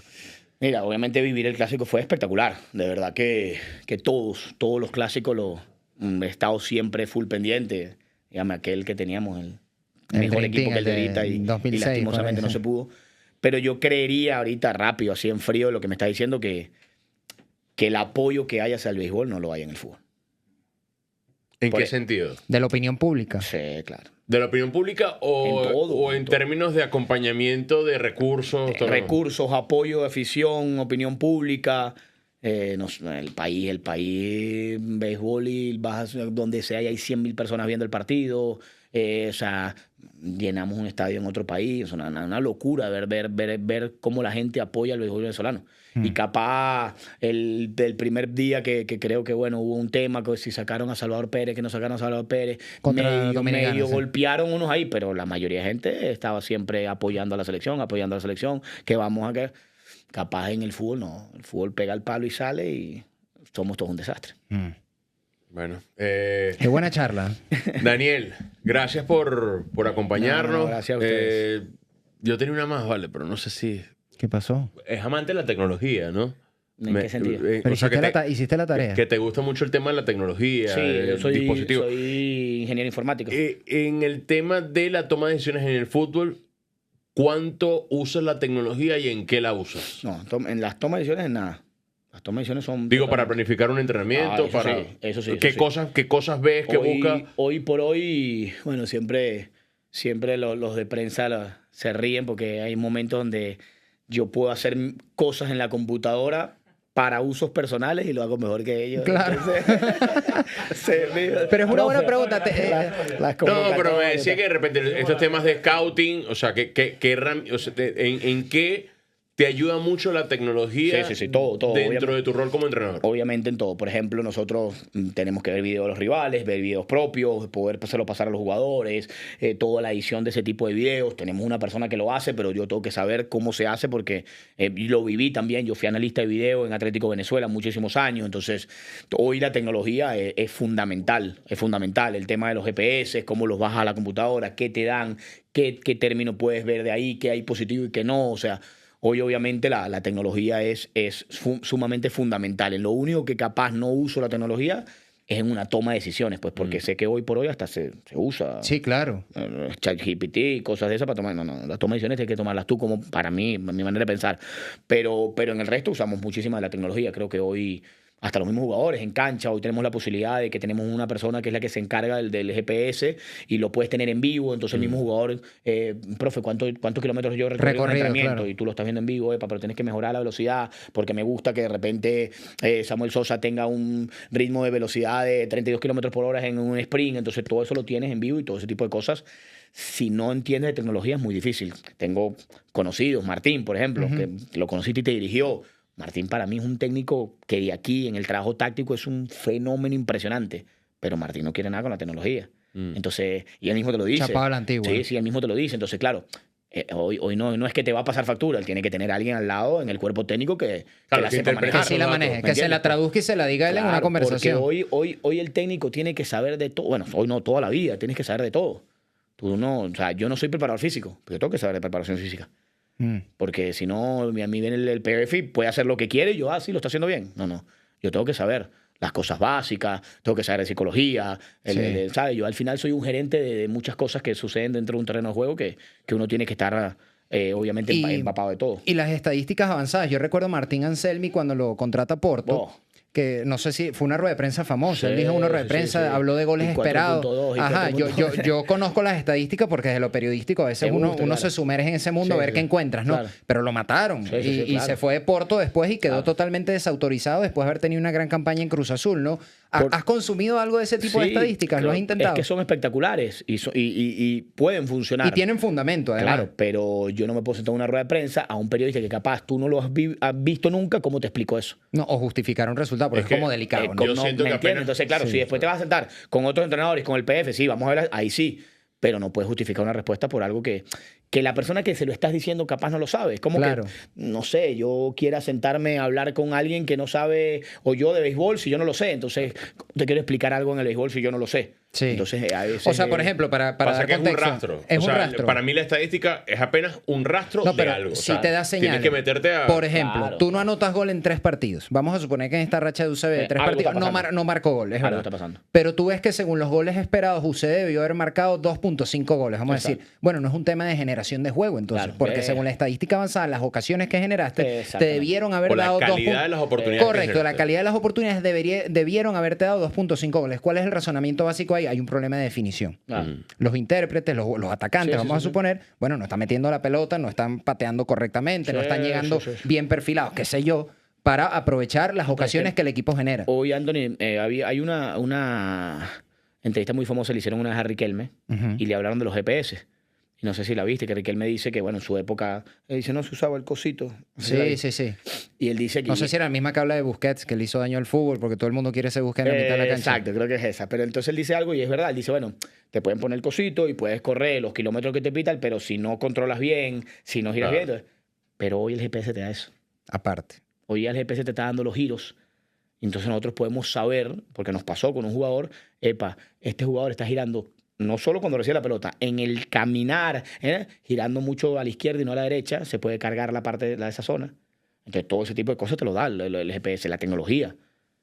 Mira, obviamente vivir el clásico fue espectacular. De verdad que todos los clásicos he estado siempre full pendiente. Dígame, aquel que teníamos, el mejor equipo que el de ahorita y 2006, lastimosamente no se pudo. Pero yo creería ahorita rápido, así en frío, lo que me está diciendo que el apoyo que hay hacia el béisbol no lo hay en el fútbol. ¿En qué sentido? De la opinión pública. Sí, claro. ¿De la opinión pública o en términos de acompañamiento de recursos? Recursos, apoyo de afición, opinión pública. El país, béisbol y vas donde sea y hay 100.000 personas viendo el partido. O sea, llenamos un estadio en otro país. Es una locura ver cómo la gente apoya al béisbol venezolano. Y capaz del primer día que creo que bueno hubo un tema que si sacaron a Salvador Pérez, que no sacaron a Salvador Pérez, medio golpearon unos ahí, pero la mayoría de gente estaba siempre apoyando a la selección, que vamos a que capaz en el fútbol no, el fútbol pega el palo y sale y somos todos un desastre. Bueno, qué buena charla. Daniel, gracias por acompañarnos. No, gracias a ustedes. Yo tenía una más, vale, pero no sé si ¿Qué pasó? es amante de la tecnología, ¿no? ¿En qué sentido? Pero o sea, hiciste la tarea. que te gusta mucho el tema de la tecnología, Sí, yo dispositivos. soy ingeniero informático. En el tema de la toma de decisiones en el fútbol, ¿cuánto usas la tecnología y en qué la usas? No, en las tomas de decisiones nada. Las tomas de decisiones son... Digo, para planificar un entrenamiento, eso sí. ¿Qué cosas ves, qué buscas? Hoy por hoy, bueno, siempre los de prensa se ríen porque hay momentos donde yo puedo hacer cosas en la computadora para usos personales y lo hago mejor que ellos. Claro. Entonces, Pero es una buena pregunta. No, pero me decía que de repente estos temas de scouting, o sea, ¿en qué te ayuda mucho la tecnología Sí, todo. dentro de tu rol como entrenador? Obviamente en todo. Por ejemplo, nosotros tenemos que ver videos de los rivales, ver videos propios, poder hacerlo pasar a los jugadores, toda la edición de ese tipo de videos. Tenemos una persona que lo hace, pero yo tengo que saber cómo se hace porque lo viví también. Yo fui analista de video en Atlético Venezuela muchísimos años. Entonces, hoy la tecnología es fundamental. Es fundamental. El tema de los GPS, cómo los bajas a la computadora, qué te dan, qué término puedes ver de ahí, qué hay positivo y qué no. O sea, hoy obviamente la tecnología es sumamente fundamental. En lo único que capaz no uso la tecnología es en una toma de decisiones, pues porque sé que hoy por hoy hasta se usa. Sí, claro. ChatGPT y cosas de esas para tomar. No, las tomas de decisiones hay que tomarlas tú como para mí, mi manera de pensar. Pero en el resto usamos muchísima de la tecnología. Creo que hoy... Hasta los mismos jugadores en cancha, hoy tenemos la posibilidad de que tenemos una persona que es la que se encarga del GPS y lo puedes tener en vivo, entonces el mismo jugador, profe, ¿cuántos kilómetros yo recorrí en entrenamiento? Claro. Y tú lo estás viendo en vivo, pero tienes que mejorar la velocidad porque me gusta que de repente Samuel Sosa tenga un ritmo de velocidad de 32 kilómetros por hora en un sprint, entonces todo eso lo tienes en vivo y todo ese tipo de cosas. Si no entiendes de tecnología es muy difícil. Tengo conocidos, Martín, por ejemplo, que lo conociste y te dirigió. Martín para mí es un técnico que de aquí en el trabajo táctico es un fenómeno impresionante, pero Martín no quiere nada con la tecnología. Entonces, y él mismo te lo dice. Chapado a la antigua. Sí, él mismo te lo dice. Entonces, claro, hoy no es que te va a pasar factura, él tiene que tener a alguien al lado en el cuerpo técnico que la sepa manejar. Que sí la maneje, que se la traduzca y se la diga él en una conversación. Porque hoy el técnico tiene que saber de todo. Bueno, hoy no, toda la vida tienes que saber de todo. Tú no, o sea, yo no soy preparador físico, pero yo tengo que saber de preparación física. Porque si no, a mí viene el PRFI, puede hacer lo que quiere y yo, sí, lo está haciendo bien. No. Yo tengo que saber las cosas básicas, tengo que saber de psicología. ¿Sabes? Yo al final soy un gerente de muchas cosas que suceden dentro de un terreno de juego que uno tiene que estar, obviamente, empapado de todo. Y las estadísticas avanzadas. Yo recuerdo a Martín Anselmi cuando lo contrata Porto. Que no sé si fue una rueda de prensa famosa. Él dijo en una rueda de prensa, habló de goles esperados. Ajá, yo conozco las estadísticas porque desde lo periodístico a veces uno se sumerge en ese mundo a ver qué encuentras, ¿no? Claro. Pero lo mataron y se fue de Porto después y quedó totalmente desautorizado después de haber tenido una gran campaña en Cruz Azul, ¿no? ¿Has consumido algo de ese tipo de Sí, estadísticas? ¿Lo has intentado? Es que son espectaculares y pueden funcionar. Y tienen fundamento, además. Claro, pero yo no me puedo sentar en una rueda de prensa a un periodista que capaz tú no lo has visto nunca, ¿cómo te explico eso? No, o justificar un resultado, porque Es es que, como delicado, ¿no? yo No, siento ¿me que entiendes? apenas- Entonces, claro, si después te vas a sentar con otros entrenadores, con el PF, sí, vamos a ver, ahí sí. Pero no puedes justificar una respuesta por algo que la persona que se lo estás diciendo capaz no lo sabe. Es como Claro. que, no sé, yo quiera sentarme a hablar con alguien que no sabe, o yo de béisbol, si yo no lo sé. Entonces, ¿cómo te quiero explicar algo en el béisbol si yo no lo sé? Sí. Entonces, a veces... O sea, por ejemplo, para Pasa dar que es un contexto, rastro. Es O un sea, rastro. Para mí la estadística es apenas un rastro No, de pero algo. O si sea, te da señales. Tienes que meterte a... Por ejemplo, Claro. tú no anotas gol en 3 partidos. Vamos a suponer que en esta racha de UCB de 3 algo partidos está pasando. no marcó gol, es Algo verdad. está pasando. Pero tú ves que según los goles esperados, UCB debió haber marcado 2.5 goles. Vamos a decir, bueno, no es un tema de generación de juego, entonces, Claro. porque según la estadística avanzada, las ocasiones que generaste te Exactamente. debieron haber O la dado calidad de las oportunidades que Correcto, la generaste. calidad de las oportunidades debieron haberte dado 2.5 goles. ¿Cuál es el razonamiento básico ahí? Hay un problema de definición. Ah. Los intérpretes, los atacantes, Sí, sí, vamos a sí, sí. suponer, bueno, no están metiendo la pelota, no están pateando correctamente, no Sí, están llegando sí, sí, sí. bien perfilados, qué sé yo, para aprovechar las ocasiones que el equipo genera. Hoy, Anthony, hay una entrevista muy famosa, le hicieron una vez a Riquelme Ujú. y le hablaron de los GPS. Y no sé si la viste, que Riquelme dice que, bueno, en su época, él dice, no se usaba el cosito. No sé si la Sí, viste. sí, sí. Y él dice que... No sé si era la misma que habla de Busquets, que le hizo daño al fútbol, porque todo el mundo quiere ser Busquets en la mitad de la cancha. Exacto, creo que es esa. Pero entonces él dice algo y es verdad. Él dice, bueno, te pueden poner el cosito y puedes correr los kilómetros que te pitan, pero si no controlas bien, si no giras Claro. bien... entonces- pero hoy el GPS te da eso. Aparte. Hoy ya el GPS te está dando los giros. Entonces nosotros podemos saber, porque nos pasó con un jugador, epa, este jugador está girando no solo cuando recibe la pelota, en el caminar, girando mucho a la izquierda y no a la derecha, se puede cargar la parte de esa zona. Entonces todo ese tipo de cosas te lo da el GPS, la tecnología.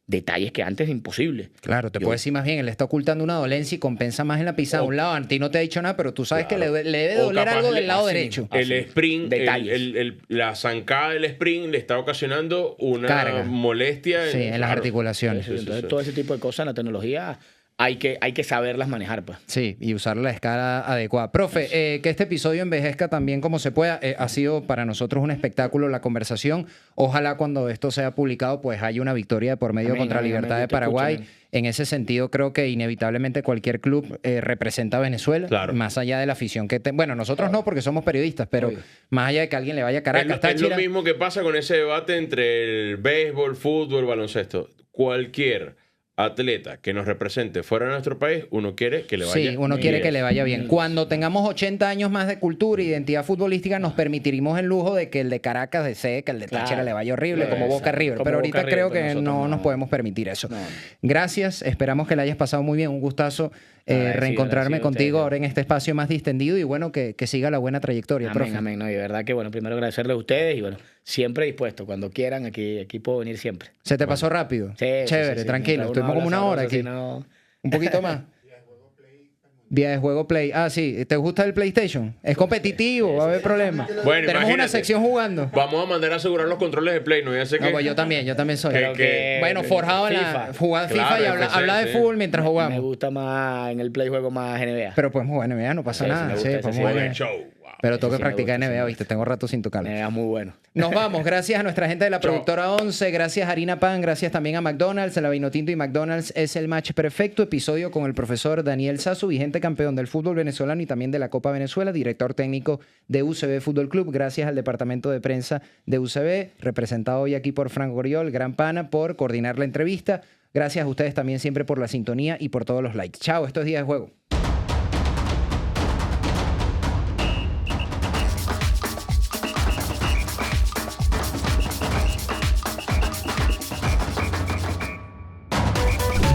Detalles que antes es imposible. Claro, te Yo- puedo decir más bien, él está ocultando una dolencia y compensa más en la pisada. O- Un lado, a ti no te ha dicho nada, pero tú sabes que Claro. le debe O doler capaz algo del lado así derecho. mismo. El Así. sprint, Detalles. la zancada del sprint le está ocasionando una Carga. molestia Sí, en las claro. articulaciones. Sí, sí, Entonces sí. todo ese tipo de cosas en la tecnología hay que saberlas manejar, pues. Sí, y usar la escala adecuada. Profe, que este episodio envejezca también como se pueda. Ha sido para nosotros un espectáculo la conversación. Ojalá cuando esto sea publicado, pues haya una victoria de por medio Amén, contra amén, Libertad amén. de Yo te Paraguay. escucho, amén. En ese sentido, creo que inevitablemente cualquier club representa a Venezuela, Claro. más allá de la afición que bueno, nosotros no porque somos periodistas, pero Obvio. más allá de que alguien le vaya a Es Caracas, lo Táchira. mismo que pasa con ese debate entre el béisbol, fútbol, baloncesto. Cualquier atleta que nos represente fuera de nuestro país, uno quiere que le vaya Sí, uno quiere que le vaya bien. Cuando tengamos 80 años más de cultura e identidad futbolística, nos permitiremos el lujo de que el de Caracas desee que el de Claro. Táchira le vaya horrible, como Exacto. Boca River. Como Pero Boca ahorita River, creo pero que nosotros no nos no. podemos permitir eso. No. Gracias, esperamos que la hayas pasado muy bien. Un gustazo Agradecido, reencontrarme agradecido a contigo ustedes. ahora en este espacio más distendido y bueno, que siga la buena trayectoria, Amén, profe. amén. No, y de verdad que, bueno, primero agradecerle a ustedes y, bueno, siempre dispuesto. Cuando quieran, aquí puedo venir siempre. ¿Se te pasó rápido? Sí, sí, Chévere, sí, sí. tranquilo. Mientras Estuvimos uno como una habla hora sabroso, aquí. si no- Un poquito más. Día de juego Play. Ah, sí. ¿Te gusta el PlayStation? Es competitivo, va a haber problemas. Bueno, Tenemos una imagínate. sección jugando. Vamos a mandar a asegurar los controles de Play, no ya sé No, que... pues yo también soy. Que- Bueno, forjado en la FIFA. jugada Claro, FIFA y habla FC, de sí. fútbol mientras Me jugamos. gusta más, en el Play juego más NBA. Pero podemos jugar NBA, no pasa Sí, sí, nada. me Sí, gusta ese, podemos sí, jugar Buen NBA. show. Wow. Pero tengo que Sí, me practicar gusta, NBA, sí. ¿viste? Tengo rato sin tocarlo. NBA es muy bueno. Nos vamos. Gracias a nuestra gente de la productora 11. Gracias a Harina Pan. Gracias también a McDonald's. La Vinotinto y McDonald's es el match perfecto. Episodio con el profesor Daniel Sasu, vigente campeón del fútbol venezolano y también de la Copa Venezuela, director técnico de UCB Fútbol Club. Gracias al departamento de prensa de UCB, representado hoy aquí por Frank Goriol, gran pana, por coordinar la entrevista. Gracias a ustedes también siempre por la sintonía y por todos los likes. Chao, esto es Día de Juego.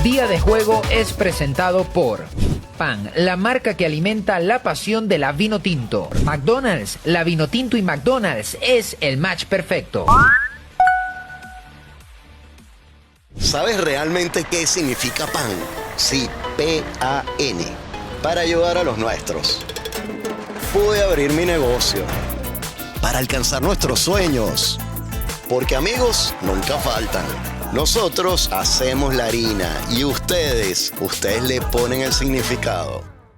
Día de Juego es presentado por Pan, la marca que alimenta la pasión de la vino tinto. McDonald's, la vino tinto y McDonald's es el match perfecto. ¿Sabes realmente qué significa PAN? Sí, P-A-N. Para ayudar a los nuestros. Pude abrir mi negocio. Para alcanzar nuestros sueños. Porque amigos nunca faltan. Nosotros hacemos la harina y ustedes le ponen el significado.